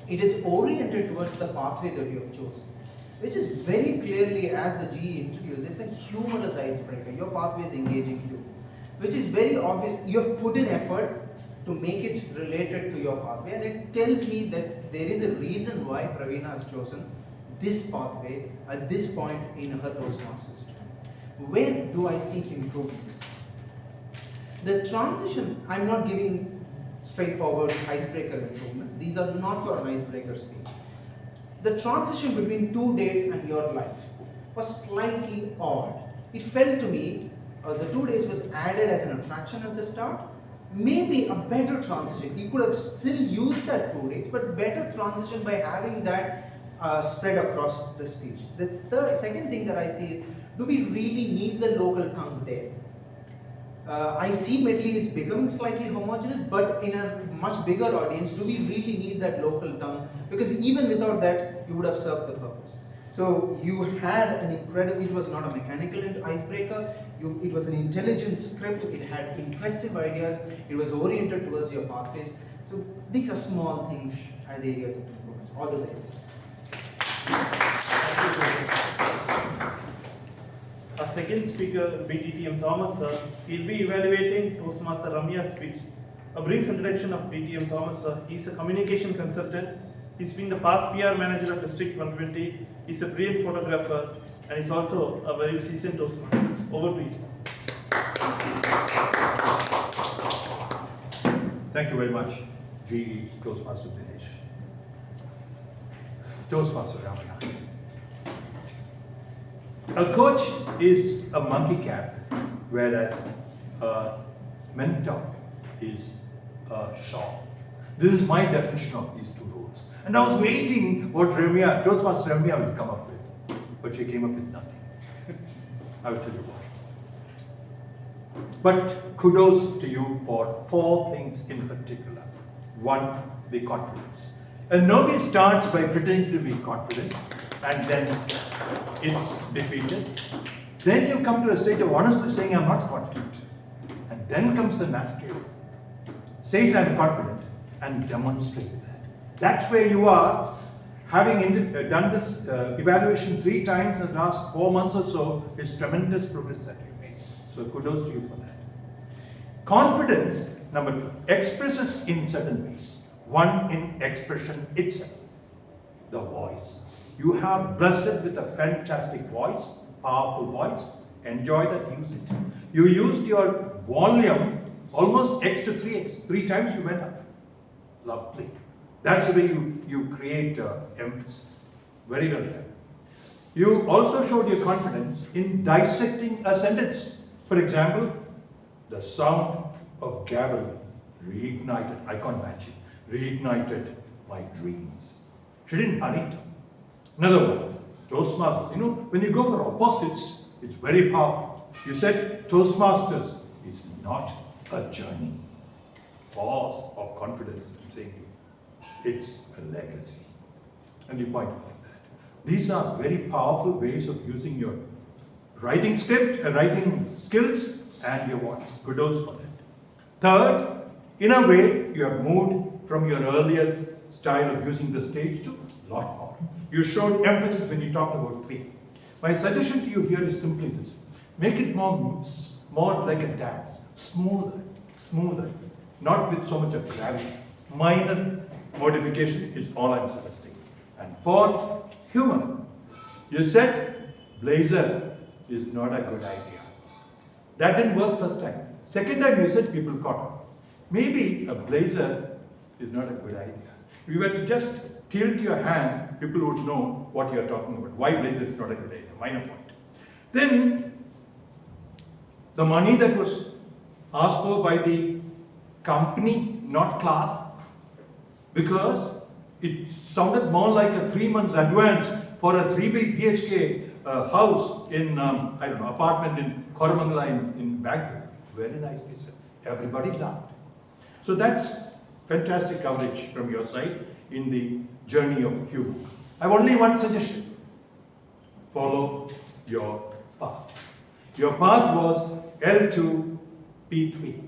it is oriented towards the pathway that you have chosen, which is very clearly, as the GE introduced, it's a humorous icebreaker. Your pathway is engaging you, which is very obvious. You have put in effort to make it related to your pathway, and it tells me that there is a reason why Praveena has chosen this pathway at this point in her Toastmasters journey. Where do I see improvements? The transition, I'm not giving straightforward icebreaker improvements. These are not for an icebreaker speech. The transition between 2 dates and your life was slightly odd. It felt to me, the 2 dates was added as an attraction at the start. Maybe a better transition. You could have still used that 2 dates, but better transition by having that spread across the speech. The second thing that I see is, do we really need the local tongue there? I see Medley is becoming slightly homogeneous, but in a much bigger audience, do we really need that local tongue? Because even without that, you would have served the purpose. So you had an incredible, it was not a mechanical icebreaker, it was an intelligent script, it had impressive ideas, it was oriented towards your pathways. So these are small things as areas of improvement. All the way. Our second speaker will be DTM Thomas, sir. He'll be evaluating Toastmaster Ramya's speech. A brief introduction of DTM Thomas, sir. He's a communication consultant. He's been the past PR manager of District 120. He's a brilliant photographer, and he's also a very seasoned Toastmaster. Over to you, sir. Thank you very much, GE Toastmaster Dinesh. Toastmaster Ramya. A coach is a monkey cap, whereas a mentor is a shawl. This is my definition of these two roles. And I was waiting what Toastmaster Ramya will come up with, but she came up with nothing. I will tell you why. But kudos to you for 4 things in particular. 1, the confidence. And nobody starts by pretending to be confident and then it's defeated. Then you come to a stage of honestly saying, I'm not confident. And then comes the mastery. Says I'm confident and demonstrate that. That's where you are. Having done this evaluation 3 times in the last 4 months or so, is tremendous progress that you made. So kudos to you for that. Confidence, number 2, expresses in certain ways. One, in expression itself, the voice. You have blessed with a fantastic voice, powerful voice. Enjoy that, use it. You used your volume almost x to 3x. 3 times you went up. Lovely. That's the way you create emphasis. Very well done. You also showed your confidence in dissecting a sentence. For example, the sound of gavel reignited, I can't match it, reignited my dreams. She didn't hurry them. Another one, Toastmasters. You know, when you go for opposites, it's very powerful. You said Toastmasters is not a journey. Pause of confidence in saying it's a legacy. And you point out that. These are very powerful ways of using your writing script, writing skills, and your voice. Kudos for that. Third, in a way, you have moved from your earlier style of using the stage to a lot more. You showed emphasis when you talked about 3. My suggestion to you here is simply this. Make it more like a dance, smoother, not with so much of gravity. Minor modification is all I'm suggesting. And 4th, humor. You said blazer is not a good idea. That didn't work first time. Second time you said people caught on. Maybe a blazer is not a good idea. If you were to just tilt your hand, people would know what you're talking about. Why blazer is not a good idea. Minor point. Then, the money that was asked for by the company, not class, because it sounded more like a 3 months advance for a 3 BHK house in, I don't know, apartment in Koramangala in Bangalore. Very nicely said. Everybody laughed. So that's fantastic coverage from your side in the journey of humor. I have only one suggestion. Follow your path. Your path was L2, P3.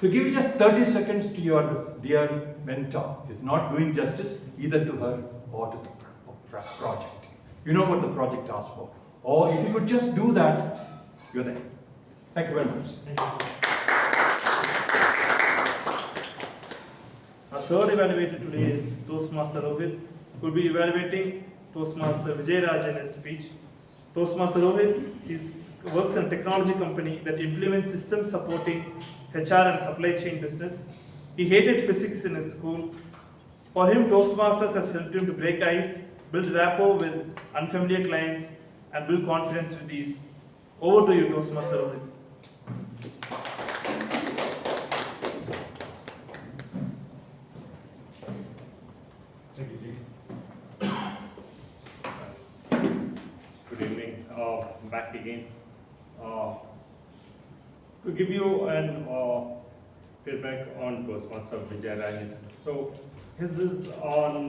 To give you just 30 seconds to your dear mentor is not doing justice either to her or to the project. You know what the project asked for. Or if you could just do that, you're there. Thank you very much. Thank you. Our third evaluator today is Toastmaster Rohith, who will be evaluating Toastmaster Vijayarajan speech. Toastmaster Rohith works in a technology company that implements systems supporting HR and supply chain business. He hated physics in his school. For him, Toastmasters has helped him to break ice, build rapport with unfamiliar clients, and build confidence with these. Over to you, Toastmaster Rohith. Thank you, G. Good evening. Back again. To give you an feedback on Toastmaster Vijayarajan. So his is on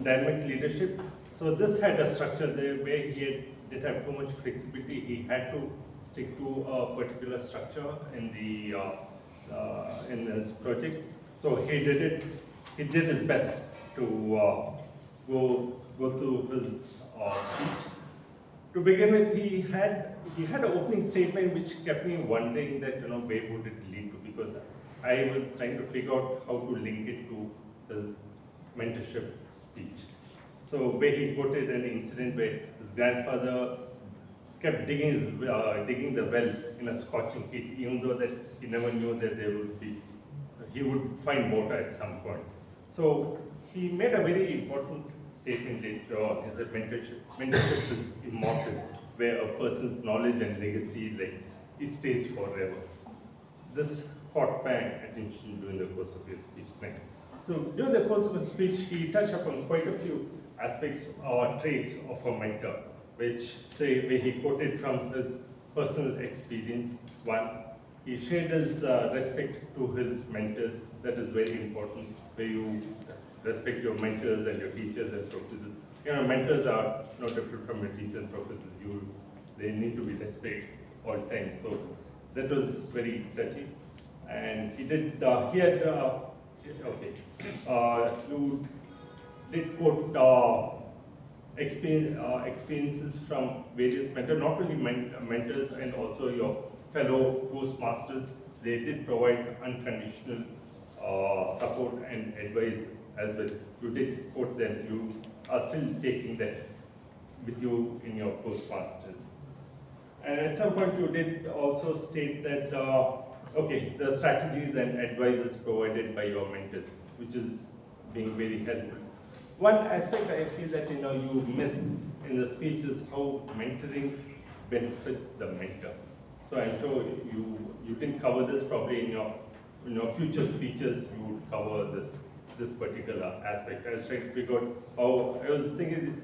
dynamic leadership. So this had a structure there where he did have too much flexibility. He had to stick to a particular structure in the in this project. So he did it. He did his best to go through his speech. To begin with, he had an opening statement which kept me wondering that where would it lead to, because I was trying to figure out how to link it to his mentorship speech. So where he quoted an incident where his grandfather kept digging the well in a scorching heat, even though that he never knew that he would find water at some point. So he made a very important statement that is that mentorship is immortal, where a person's knowledge and legacy, it stays forever. This caught my attention during the course of his speech. Next. So during the course of his speech, he touched upon quite a few aspects or traits of a mentor, which where he quoted from his personal experience. One, he shared his respect to his mentors. That is very important, where you respect your mentors and your teachers and professors. You know, mentors are not different from your teachers and professors. They need to be respected all times. So that was very touchy. And he did, you did quote experiences from various mentors, not only mentors and also your fellow Toastmasters. They did provide unconditional support and advice as well. You did quote them. You are still taking that with you in your Toastmasters. And at some point you did also state that, the strategies and advices provided by your mentors, which is being very helpful. One aspect I feel that you missed in the speech is how mentoring benefits the mentor. So I'm sure you can cover this probably in your future speeches. You would cover this particular aspect. I was trying to figure out how. I was thinking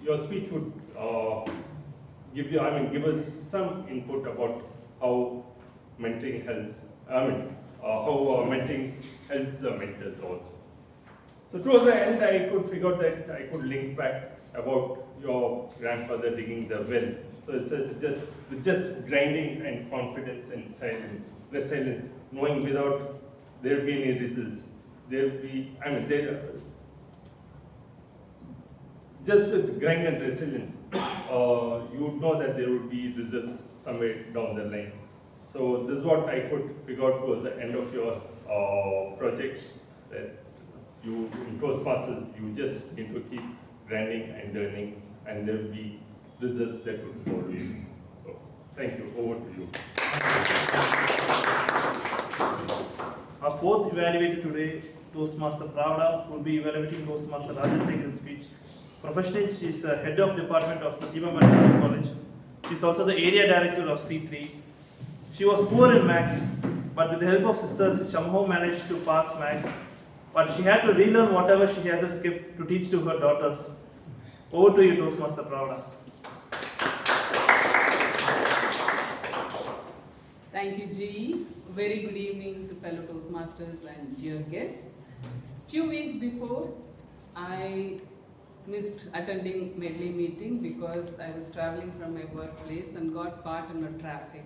your speech would give us some input about how mentoring helps. How mentoring helps the mentors also. So towards the end, I could figure out that I could link back about your grandfather digging the well. So it's just grinding and confidence and resilience, knowing without there be any results. Just with grind and resilience, you would know that there would be results somewhere down the line. So this is what I could figure out towards the end of your project, that you, in Toastmasters, you just need to keep grinding and learning, and there will be results that will follow you. So, thank you. Over to you. Our fourth evaluator today, Toastmaster Pravda, will be evaluating Toastmaster Rajasekaran's speech. Professionally, she is head of department of Senthilkumar College. She is also the area director of C3. She was poor in maths, but with the help of sisters, she somehow managed to pass maths. But she had to relearn whatever she had to skip to teach to her daughters. Over to you, Toastmaster Pravda. Thank you, G. Very good evening to fellow Toastmasters and dear guests. Few weeks before, I missed attending Medley meeting because I was traveling from my workplace and got caught in a traffic.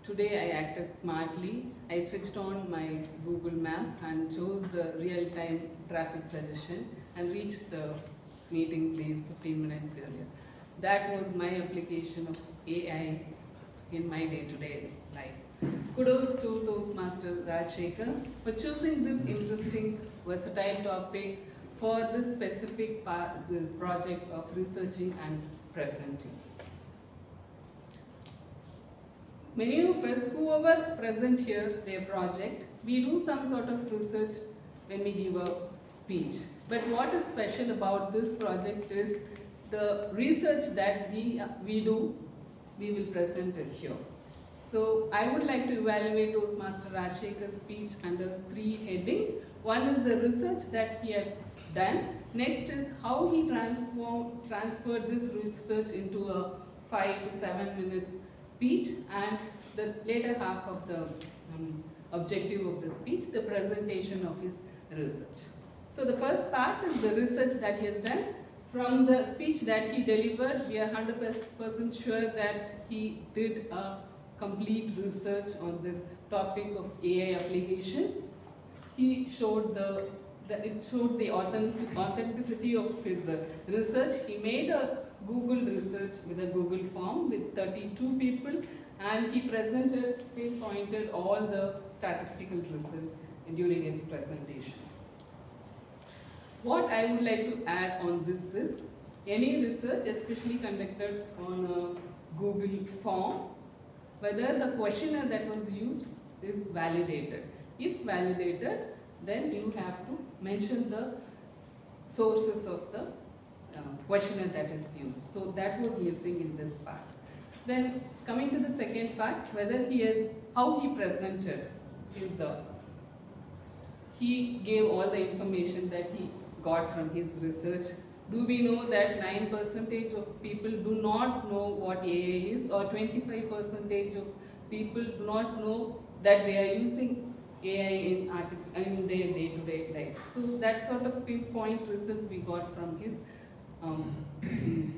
Today I acted smartly. I switched on my Google map and chose the real-time traffic suggestion and reached the meeting place 15 minutes earlier. That was my application of AI in my day-to-day life. Kudos to Toastmaster Rajasekaran for choosing this interesting, versatile topic for this specific this project of researching and presenting. Many of us, whoever present here their project, we do some sort of research when we give a speech. But what is special about this project is the research that we do, we will present it here. So I would like to evaluate Toastmaster Rajasekaran's speech under 3 headings. One is the research that he has done. Next is how he transferred this research into a 5 to 7 minutes speech, and the later half of the objective of the speech, the presentation of his research. So the first part is the research that he has done. From the speech that he delivered, we are 100% sure that he did a complete research on this topic of AI application. He showed it showed the authenticity of his research. He made a Google research with a Google form with 32 people, and he pinpointed all the statistical results during his presentation. What I would like to add on this is, any research, especially conducted on a Google form, whether the questionnaire that was used is validated. If validated, then you have to mention the sources of the questionnaire that is used. So that was missing in this part. Then coming to the second part, how he presented his, he gave all the information that he got from his research. Do we know that 9% of people do not know what AI is, or 25% of people do not know that they are using AI in their day-to-day life. So that sort of pinpoint results we got from his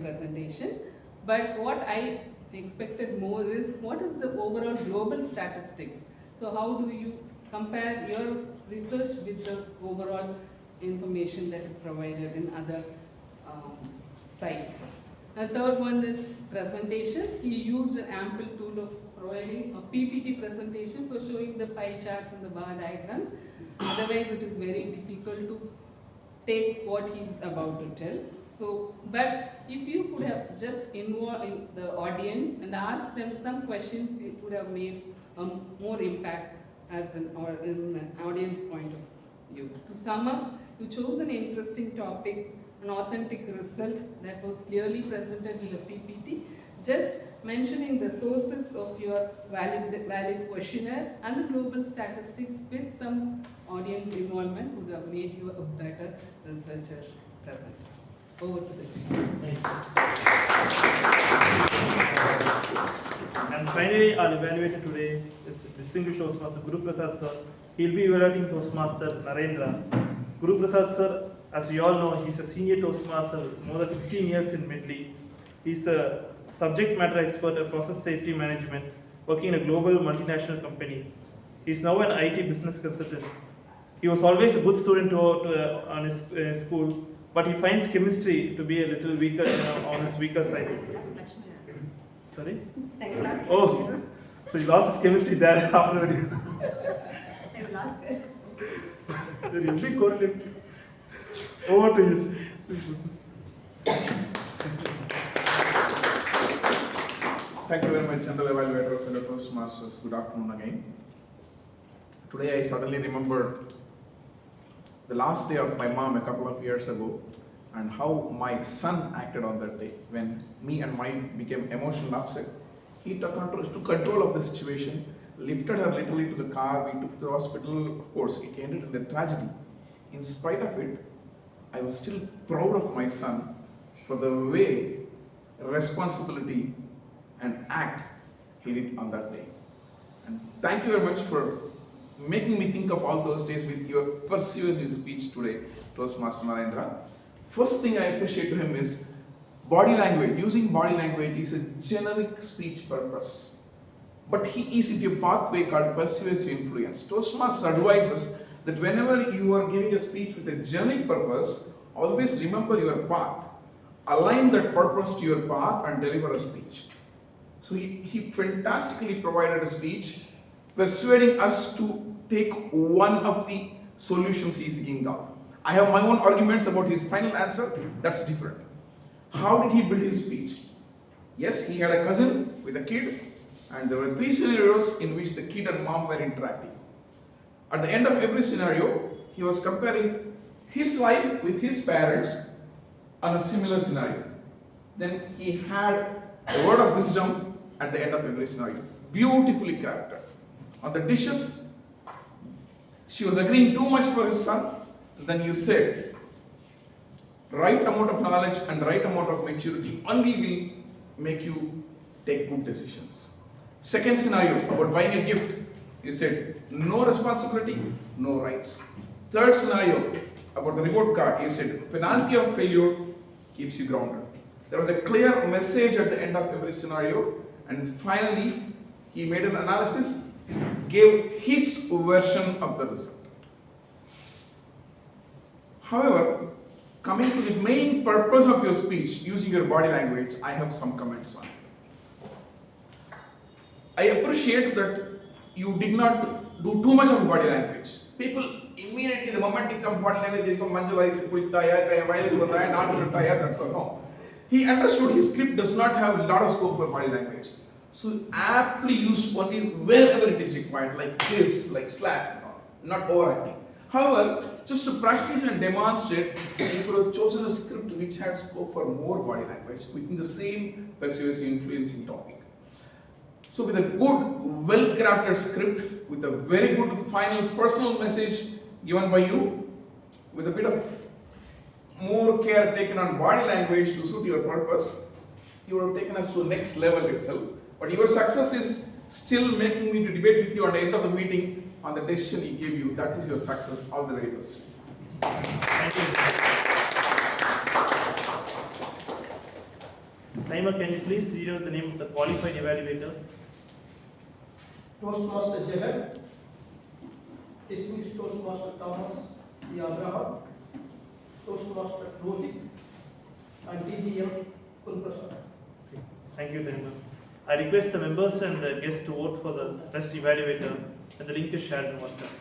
presentation. But what I expected more is, what is the overall global statistics? So how do you compare your research with the overall information that is provided in other sites? The third one is presentation. He used an ample tool of providing a PPT presentation for showing the pie charts and the bar diagrams. Otherwise, it is very difficult to take what he's about to tell. So, but if you could have just involved in the audience and asked them some questions, it would have made more impact as an audience point of view. To sum up, you chose an interesting topic, an authentic result that was clearly presented in the PPT. Just mentioning the sources of your valid questionnaire and the global statistics with some audience involvement would have made you a better researcher present. Over to the And finally, our evaluator today is distinguished Toastmaster Guruprasad sir. He'll be evaluating Toastmaster Narendra. Guruprasad sir, as we all know, he's a senior Toastmaster, more than 15 years in Medley. He's a subject matter expert in process safety management, working in a global multinational company. He's now an IT business consultant. He was always a good student on his school, but he finds chemistry to be a little weaker, on his weaker side. Sorry? Oh, so he lost his chemistry there after. So you'll be correlated. Over to you. Thank you very much, General Evaluator, fellow Toastmasters. Good afternoon again. Today I suddenly remembered the last day of my mom a couple of years ago and how my son acted on that day when me and my wife became emotionally upset. He took control of the situation, lifted her literally to the car, we took to the hospital. Of course, it ended in a tragedy. In spite of it, I was still proud of my son for the way, responsibility and act he did on that day. And thank you very much for making me think of all those days with your persuasive speech today, Toastmaster Narendra. First thing I appreciate to him is body language. Using body language is a generic speech purpose. But he is in a pathway called persuasive influence. Toastmasters advises that whenever you are giving a speech with a generic purpose, always remember your path. Align that purpose to your path and deliver a speech. So he fantastically provided a speech persuading us to take one of the solutions he is giving out. I have my own arguments about his final answer, that's different. How did he build his speech? Yes, he had a cousin with a kid, and there were 3 scenarios in which the kid and mom were interacting. At the end of every scenario, he was comparing his life with his parents on a similar scenario. Then he had a word of wisdom at the end of every scenario. Beautifully crafted. On the dishes, she was agreeing too much for his son. Then you said, right amount of knowledge and right amount of maturity only will make you take good decisions. Second scenario, about buying a gift, you said, no responsibility, no rights. Third scenario, about the report card, you said, penalty of failure keeps you grounded. There was a clear message at the end of every scenario, and finally, he made an analysis, gave his version of the result. However, coming to the main purpose of your speech, using your body language, I have some comments on it. I appreciate that you did not do too much of body language. People immediately, the moment it comes body language, they become that's all. No. He understood his script does not have a lot of scope for body language. So aptly used only wherever it is required, like this, like slap, not overacting. However, just to practice and demonstrate, you could have chosen a script which had scope for more body language within the same persuasive influencing topic. So with a good, well-crafted script, with a very good final personal message given by you, with a bit of more care taken on body language to suit your purpose, you would have taken us to the next level itself. But your success is still making me to debate with you at the end of the meeting on the decision he gave you. That is your success. All the very best. Thank you. Naima, can you please read out the name of the qualified evaluators? Toastmaster General, Distinguished Toastmaster Thomas E. Abraham, Toastmaster Rohith, and DTM Guruprasad. Thank you, Naima. I request the members and the guests to vote for the best evaluator, and the link is shared on WhatsApp.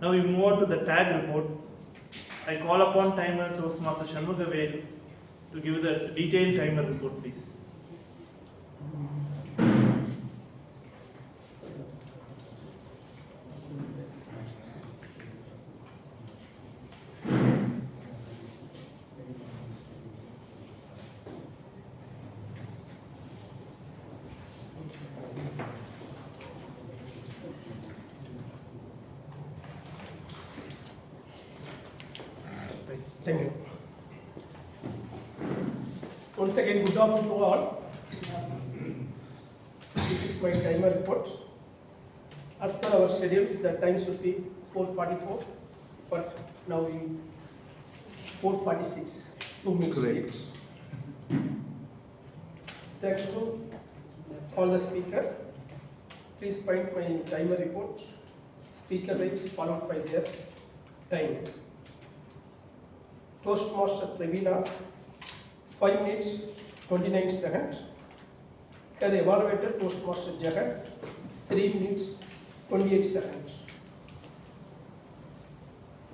Now we move on to the tag report. I call upon timer Toastmaster Shanmughavel to give the detailed timer report, please. Thank you. Once again, good afternoon to all. This is my timer report. As per our schedule, the time should be 4:44, but now we 4:46, 2 minutes late. Thanks to all the speakers. Please find my timer report. Speaker names followed by their time. Toastmaster Praveena, 5 minutes 29 seconds. Her evaluator Toastmaster Jagannathan, 3 minutes 28 seconds.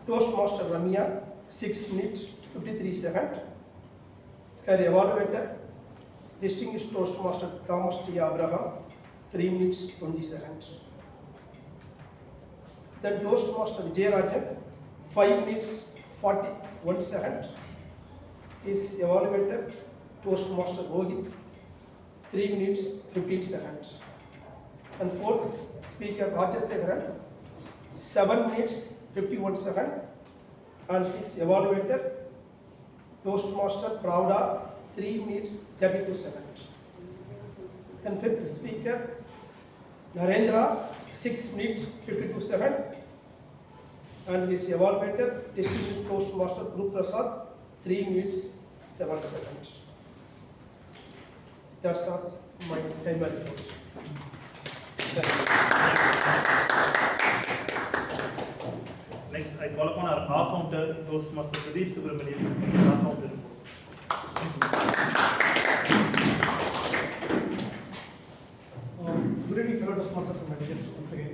Toastmaster Ramya, 6 minutes 53 seconds. Her evaluator Distinguished Toastmaster Thomas T. Abraham, 3 minutes 20 seconds. Then Toastmaster Vijayarajan, 5 minutes 41 seconds. His evaluator Toastmaster Rohith, 3 minutes 15 seconds. And fourth speaker Rajasekaran, 7 minutes 51 seconds. And his evaluator Toastmaster Pravda, 3 minutes 32 seconds. And fifth speaker Narendra, 6 minutes 52 seconds. And his evaluator, Distinguished Toastmaster Guruprasad, 3 minutes 7 seconds. That's all my timer report. Next, I call upon our R-counter, Toastmaster Pradeepkumar S. R-counter report. Good evening, fellow Toastmasters and my guests once again.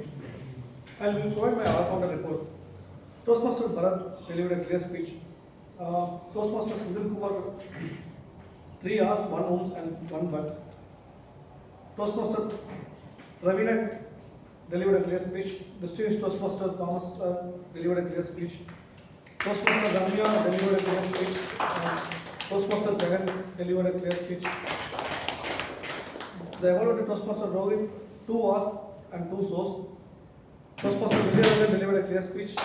I will provide my R-counter report. Toastmaster Barath delivered a clear speech. Toastmaster Senthilkumar 3 hours, 1 ohms and 1 watt. Toastmaster Praveena delivered a clear speech. Distinguished Toastmaster Thomas delivered a clear speech. Toastmaster Ramya delivered a clear speech. Toastmaster Jagannathan delivered a clear speech. The evaluated Toastmaster Rohith 2 hours and 2 source. Toastmaster Vijayarajan delivered a clear speech.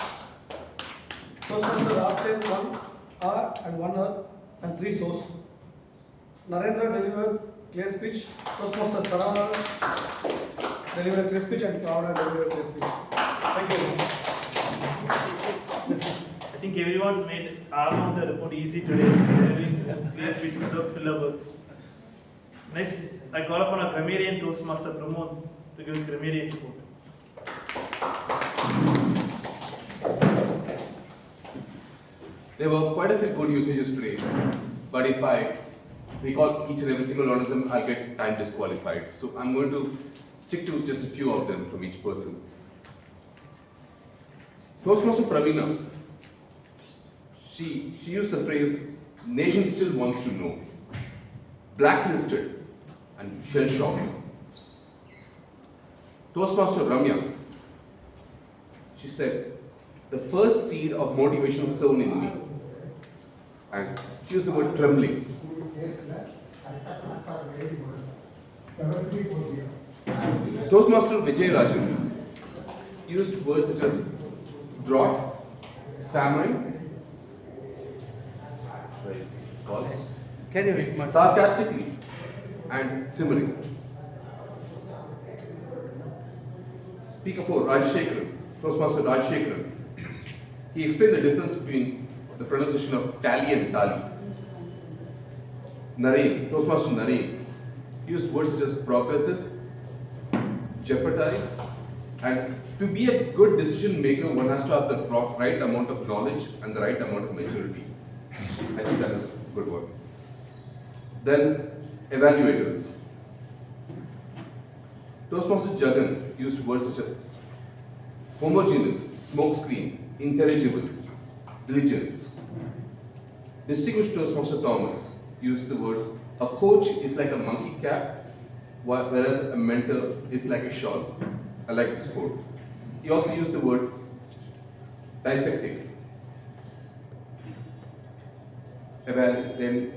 Toastmaster Absent 1 hour and 1 hour and 3 source. Narendra delivered clear speech. Toastmaster Saravanan delivered a clear speech and Pravda delivered a clear speech. Thank you. I think everyone made our report easy today, delivering clear speeches without filler words. Next, I call upon our Grammarian Toastmaster Pramodh to give his Grammarian report. There were quite a few good usages today, but if I recall each and every single one of them, I'll get time disqualified. So I'm going to stick to just a few of them from each person. Toastmaster Praveena, she used the phrase, "Nation still wants to know," blacklisted and shell-shocked. Toastmaster Ramya, she said, "The first seed of motivation sown in me," and she used the word trembling. Toastmaster Vijayarajan used words such as drought, famine, False. Can you read Sarcastically and simmering. Speaker 4, Rajasekaran, Toastmaster Rajasekaran. He explained the difference between the pronunciation of tally and tally. Naren, Toastmaster Naren, used words such as progressive, jeopardize, and to be a good decision maker, one has to have the right amount of knowledge and the right amount of maturity. I think that is a good word. Then, evaluators. Toastmaster Jagan used words such as homogeneous, smokescreen, intelligible, diligence. Distinguished Toastmaster Thomas used the word, a coach is like a monkey cap, whereas a mentor is like a shawl. I like this quote. He also used the word dissecting. Then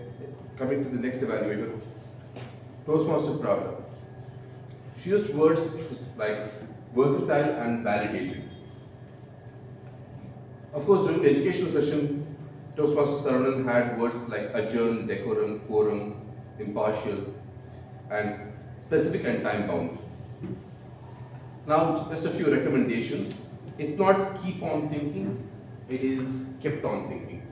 coming to the next evaluator, Toastmaster Pravda. She used words like versatile and validated. Of course, during the educational session, Toastmaster Saravanan had words like adjourn, decorum, quorum, impartial, and specific and time bound. Now, just a few recommendations. It's not keep on thinking, it is kept on thinking.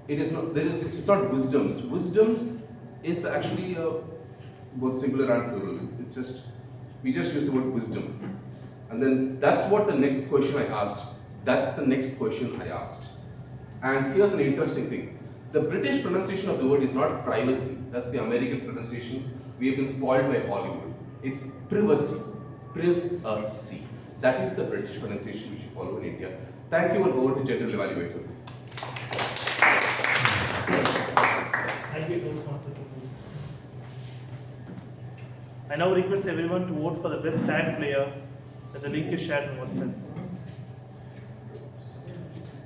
It is not, it's not wisdoms. Wisdoms is actually both singular and plural. It's just, we just use the word wisdom. And then that's what the next question I asked. That's the next question I asked. And here's an interesting thing. The British pronunciation of the word is not privacy. That's the American pronunciation. We have been spoiled by Hollywood. It's privacy. Privacy. That is the British pronunciation which we follow in India. Thank you, and over to General Evaluator. Thank you, Toastmaster. I now request everyone to vote for the best tag player. The link is shared on WhatsApp.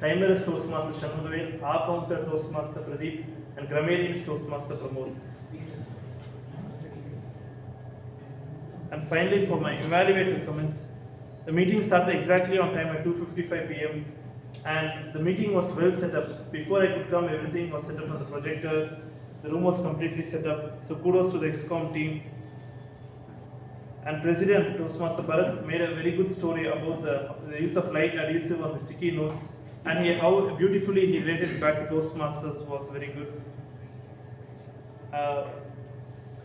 Timer is Toastmaster Shanmughavel, R-Counter Toastmaster Pradeep, and Grammarian is Toastmaster Pramodh. And finally, for my evaluator comments, the meeting started exactly on time at 2:55 p.m. and the meeting was well set up. Before I could come, everything was set up on the projector. The room was completely set up. So kudos to the XCOM team. And President Toastmaster Barath made a very good story about the use of light adhesive on the sticky notes, and how beautifully he related it back to Toastmasters was very good.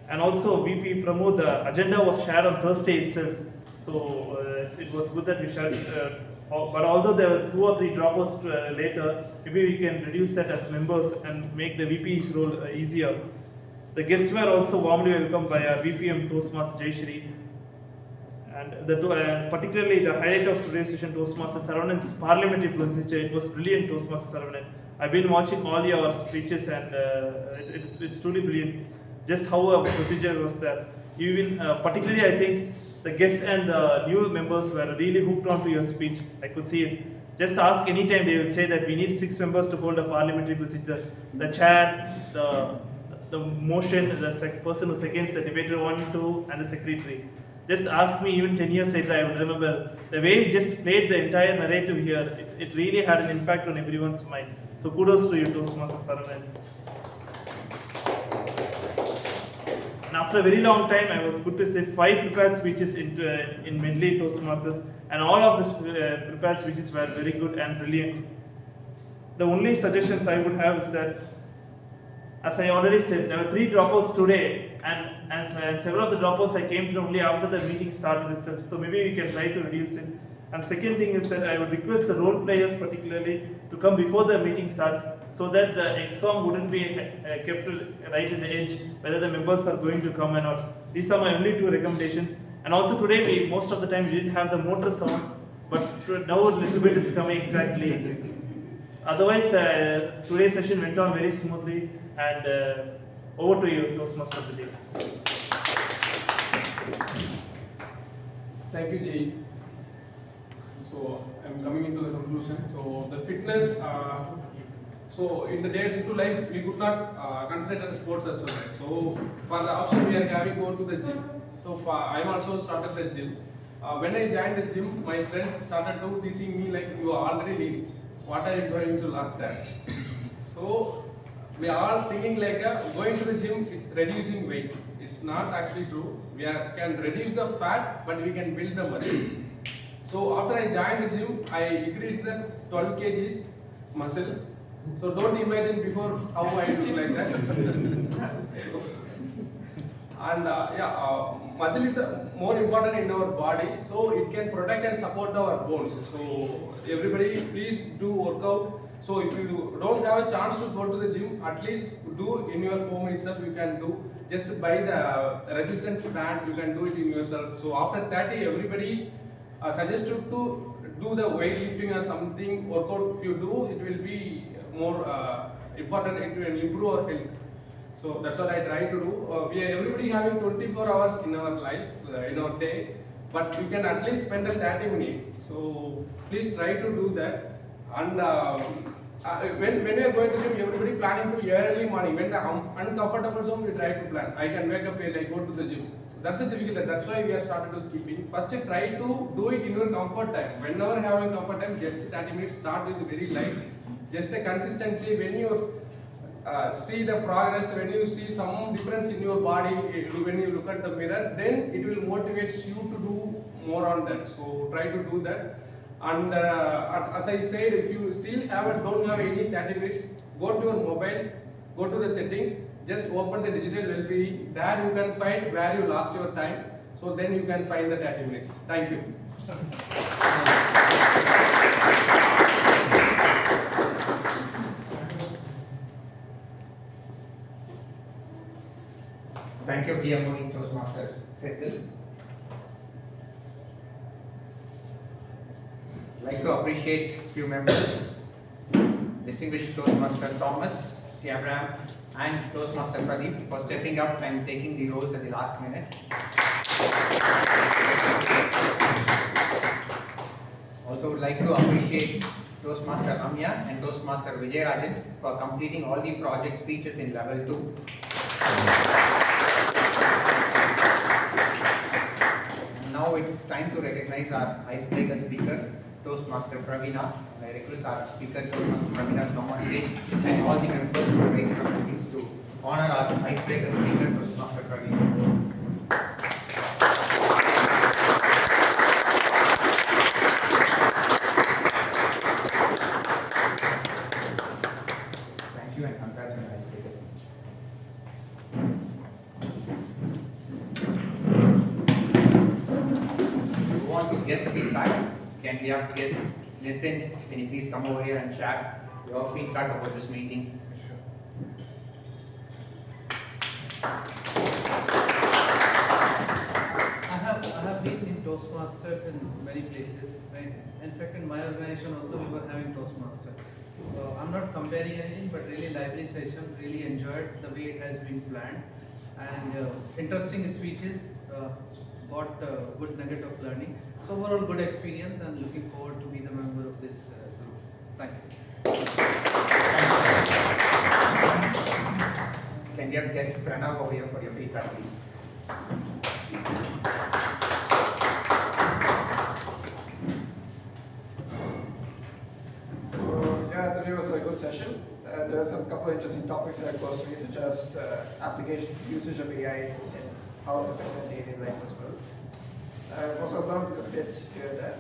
And also VP Pramodh, the agenda was shared on Thursday itself, so it was good that we shared. But although there were 2 or 3 dropouts later, maybe we can reduce that as members and make the VP's role easier. The guests were also warmly welcomed by our VPM Toastmaster Jayashri. And particularly the highlight of today's session, Toastmaster Saravanan's parliamentary procedure. It was brilliant, Toastmaster Saravanan. I've been watching all your speeches and it's truly brilliant. Just how a procedure was there. Even particularly, I think the guests and the new members were really hooked onto your speech. I could see it. Just ask any time, they will say that we need 6 members to hold a parliamentary procedure. The chair, the motion, the person who seconds, the debater 1, 2, and the secretary. Just ask me even 10 years later, I will remember the way he just played the entire narrative here. It really had an impact on everyone's mind. So kudos to you, Toastmaster Saravanan. And after a very long time, I was good to say 5 prepared speeches in Medley Toastmasters, and all of the prepared speeches were very good and brilliant. The only suggestions I would have is that, as I already said, there were 3 dropouts today, and several of the dropouts I came to only after the meeting started itself, so maybe we can try to reduce it. And second thing is that I would request the role players particularly to come before the meeting starts, so that the XCOM wouldn't be kept right at the edge, whether the members are going to come or not. These are my only 2 recommendations. And also today, most of the time we didn't have the motor sound, but now a little bit is coming exactly. Otherwise, today's session went on very smoothly, and over to you, Toastmaster of the day. Thank you, G. So I'm coming into the conclusion. So the fitness, so in the day-to-day life, we could not consider it as sports as well, right? So for the option, we are having go to the gym. So I'm also started the gym. When I joined the gym, my friends started to teasing me like, you are already late. What are you doing to last that? So we are all thinking like going to the gym, it's reducing weight. It's not actually true. We can reduce the fat, but we can build the muscles. So after I joined the gym, I increased the 12 kgs muscle. So don't imagine before how I look like that. And muscle is more important in our body, so it can protect and support our bones. So everybody, please do workout. So if you don't have a chance to go to the gym, at least do in your home itself. You can do, just buy the resistance band, you can do it in yourself. So after 30, everybody suggested to do the weightlifting or something workout. If you do, it will be more important. It will improve our health. So that's what I try to do. We are everybody having 24 hours in our life, in our day, but we can at least spend 30 minutes. So please try to do that. And when we are going to gym, everybody planning to early morning. When the uncomfortable zone, we try to plan. I can wake up and I go to the gym. So that's a difficult. That's why we are started to skipping. First, try to do it in your comfort time. Whenever having comfort time, just 30 minutes. Start with very light. Just a consistency. When you see the progress, when you see some difference in your body, when you look at the mirror, then it will motivate you to do more on that. So try to do that. And as I said, if you still don't have any 30 minutes, go to your mobile, go to the settings, just open the digital well-being. There you can find where you lost your time. So then you can find the 30 minutes. Thank you. Thank you, TMoD Toastmaster Senthil. I'd like to appreciate few members, distinguished Toastmaster Thomas, T. Abraham, and Toastmaster Pradeep for stepping up and taking the roles at the last minute. Also would like to appreciate Toastmaster Ramya and Toastmaster Vijayarajan for completing all the project speeches in level 2. Now it's time to recognize our icebreaker speaker, Toastmaster Praveena. I request our speaker, Toastmaster Praveena, to come on stage and all the members who raise their hands to honor our icebreaker speaker, Toastmaster Praveena. Thank you and congrats on your icebreaker speech. Guest feedback. Can we have guest Nathan? Can you please come over here and share your feedback about this meeting? Sure. I have been in Toastmasters in many places. Right? In fact, in my organization also we were having Toastmasters. I'm not comparing anything, but really lively session. Really enjoyed the way it has been planned, and interesting speeches. Got a good nugget of learning. So overall good experience, and looking forward to be the member of this group. Thank you. Can we have guest Pranav over here for your feedback, please? So yeah, today was a good session. There are some couple of interesting topics that goes through, such as application usage of AI and how it's affected daily life as well. I've also learned a bit here and there.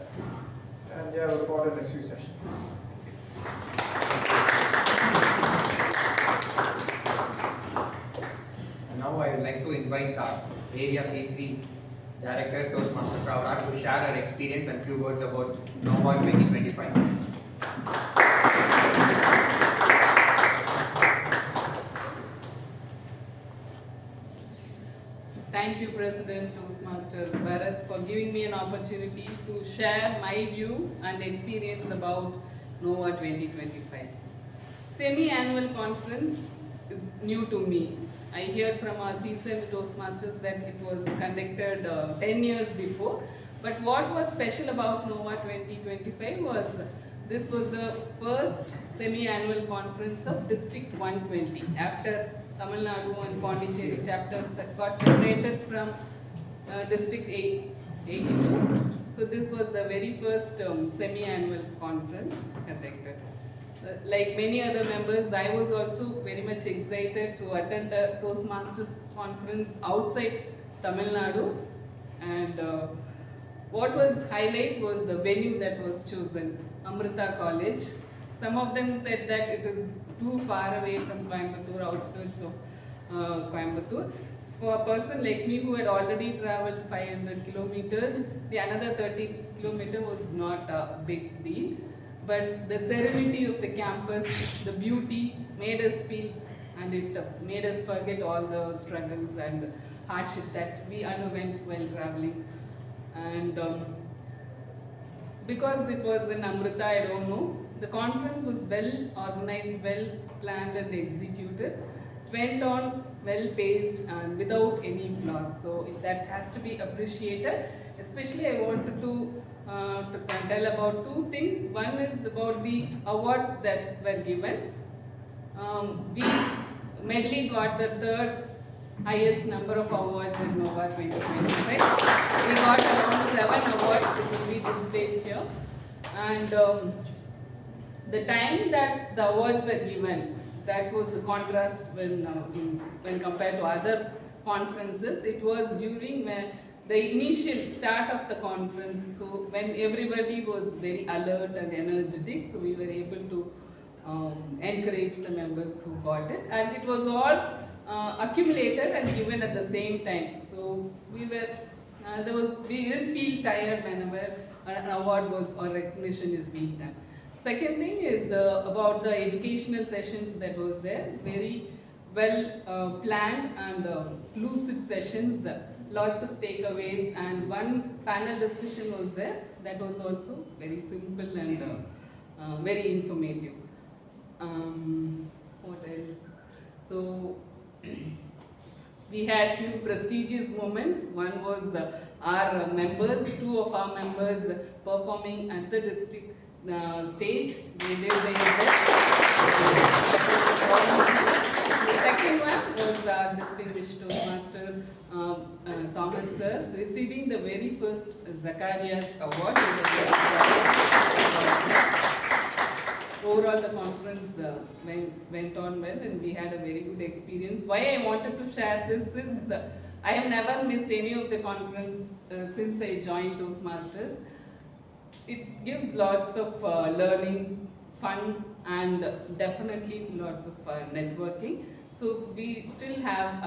And yeah, look forward to the next few sessions. And now I would like to invite our Area C3 Director, Toastmaster Pravda, to share her experience and few words about NOVA 2025. Thank you, President Toastmaster Barath, for giving me an opportunity to share my view and experience about NOVA 2025. Semi-annual conference is new to me. I hear from our seasoned Toastmasters that it was conducted 10 years before. But what was special about NOVA 2025 was this was the first semi-annual conference of District 120 after Tamil Nadu and Pondicherry chapters got separated from District 82. So this was the very first semi-annual conference conducted. like many other members, I was also very much excited to attend a Toastmasters conference outside Tamil Nadu. And what was highlight was the venue that was chosen, Amrita College. Some of them said that it is too far away from Coimbatore, outskirts of Coimbatore. For a person like me who had already travelled 500 kilometers, the another 30 kilometers was not a big deal. But the serenity of the campus, the beauty made us feel, and it made us forget all the struggles and hardship that we underwent while travelling. And because it was in Amrita, I don't know, the conference was well organized, well planned and executed. It went on well paced and without any flaws. So that has to be appreciated. Especially I wanted to tell about two things. One is about the awards that were given. Medley got the third highest number of awards in Nova 2025. We got around 7 awards which will be displayed here. And the time that the awards were given, that was the contrast when compared to other conferences. It was during the initial start of the conference, so when everybody was very alert and energetic, so we were able to encourage the members who got it, and it was all accumulated and given at the same time. So we didn't feel tired whenever an award was or recognition is being done. Second thing is about the educational sessions that was there, very well planned and lucid sessions. Lots of takeaways, and one panel discussion was there that was also very simple and very informative. What else? So we had few prestigious moments. One was our members, 2 of our members performing at the district stage. They did their best. The second one was our distinguished Toastmaster Thomas sir, receiving the very first Zachariah's award. Overall, the conference went on well, and we had a very good experience. Why I wanted to share this is, I have never missed any of the conference since I joined Toastmasters. It gives lots of learnings, fun, and definitely lots of networking. So we still have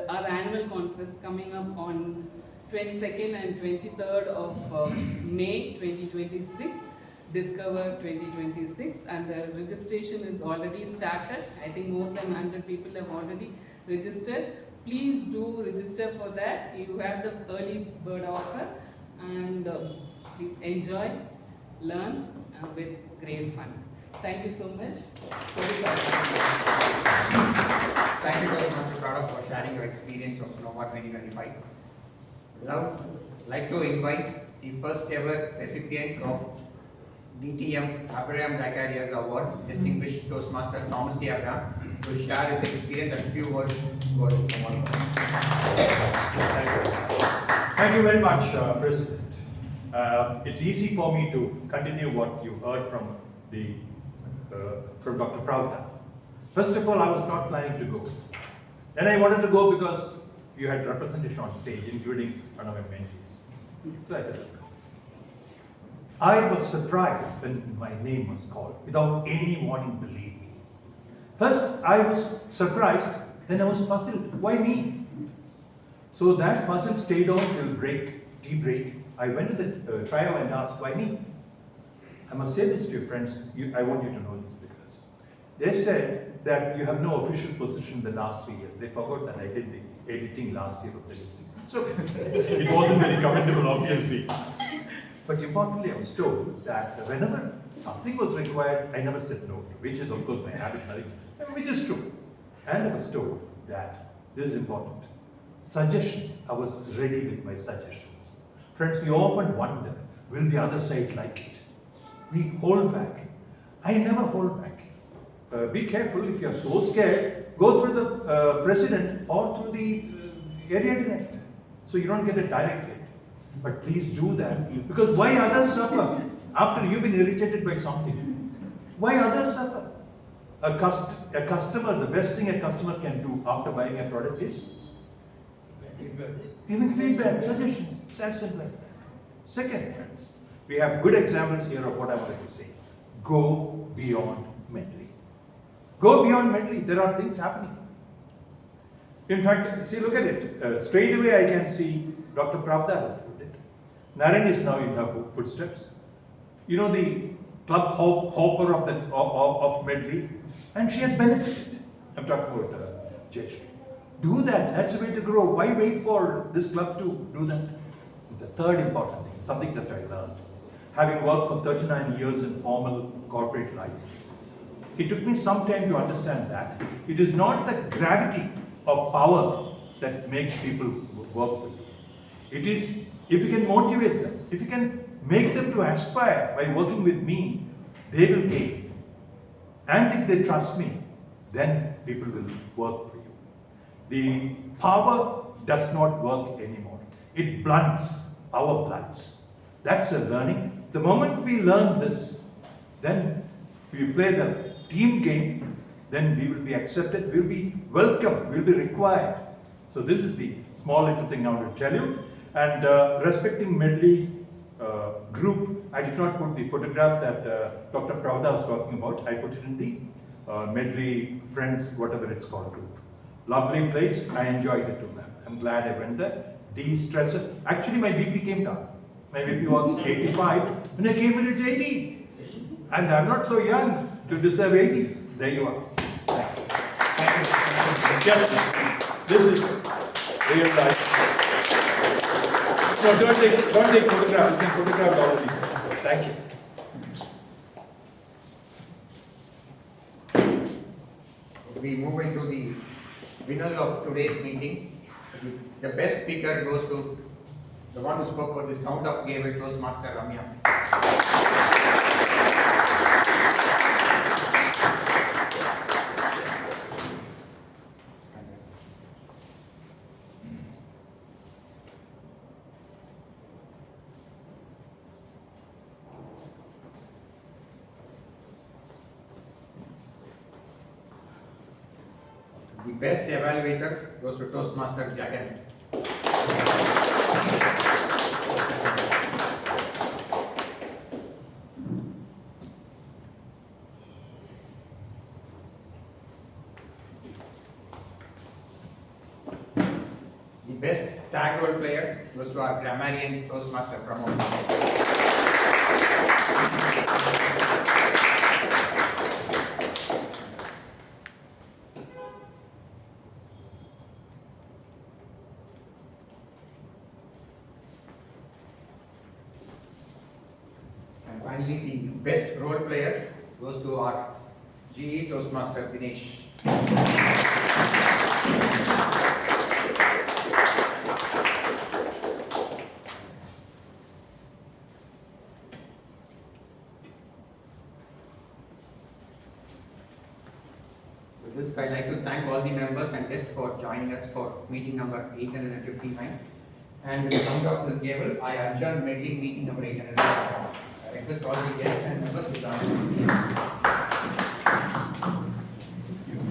our annual conference coming up on 22nd and 23rd of May 2026, Discover 2026, and the registration is already started. I think more than 100 people have already registered. Please do register for that. You have the early bird offer, and please enjoy, learn with great fun. Thank you so much. Thank you, Mr. Pravda, for sharing your experience of Nova 2025. Now, I'd like to invite the first ever recipient of DTM Abraham Zachariah's Award, distinguished Toastmaster Thomas T. Abraham, to share his experience and a few words about his award. Thank you very much, President. It's easy for me to continue what you heard from Dr. Pravda. First of all, I was not planning to go. Then I wanted to go because you had representation on stage, including one of my mentees. So I said, I was surprised when my name was called, without any warning, believe me. First, I was surprised, then I was puzzled. Why me? So that puzzle stayed on till tea break. I went to the trio and asked, why me? I must say this to your friends, I want you to know this because they said that you have no official position in the last 3 years. They forgot that I did the editing last year of the listing. So it wasn't very commendable, obviously. But importantly, I was told that whenever something was required, I never said no, which is of course my habit, which is true. And I was told that this is important. Suggestions, I was ready with my suggestions. Friends, we often wonder, will the other side like it? We hold back. I never hold back. Be careful, if you are so scared, go through the president or through the area director, so you don't get a direct hit. But please do that, because why others suffer after you've been irritated by something? Why others suffer? A customer, the best thing a customer can do after buying a product is giving feedback, suggestions. It's as simple as that. Second, friends, we have good examples here of what I wanted to say. Go beyond Medley. Go beyond Medley. There are things happening. In fact, see, look at it. Straight away I can see Dr. Pravda has put it. Narendra is now in her footsteps. You know, the club hopper of Medley, and she has benefited. I'm talking about Jesh. Do that. That's the way to grow. Why wait for this club to do that? The third important thing, something that I learned, having worked for 39 years in formal corporate life, it took me some time to understand that it is not the gravity of power that makes people work with you. It is if you can motivate them, if you can make them to aspire by working with me, they will gain. And if they trust me, then people will work for you. The power does not work anymore. It blunts, power blunts. That's a learning. The moment we learn this, then we play the team game, then we will be accepted, we will be welcome, we will be required. So this is the small little thing I want to tell you. And respecting Medley group, I did not put the photographs that Dr. Pravda was talking about. I put it in the Medley Friends, whatever it's called, group. Lovely place. I enjoyed it too, ma'am. I'm glad I went there. De-stressed. Actually, my BP came down. My BP was 85. When I came here, it's 80. And I'm not so young to deserve 80. There you are. Thank you. Yes, this is real life. No, don't take photograph. You can photograph all of these. Thank you. We move into the winner of today's meeting. The best speaker goes to the one who spoke about the sound of Gable, Toastmaster Ramya. The best evaluator goes to Toastmaster Jagannathan. The best tag role player goes to our Grammarian Toastmaster Pramodh. Finally, the best role player goes to our GE Toastmaster Dinesh. With this, I'd like to thank all the members and guests for joining us for meeting number 859. And with the sound of this gavel, I adjourn meeting number 859. I request all the guests and members to join us.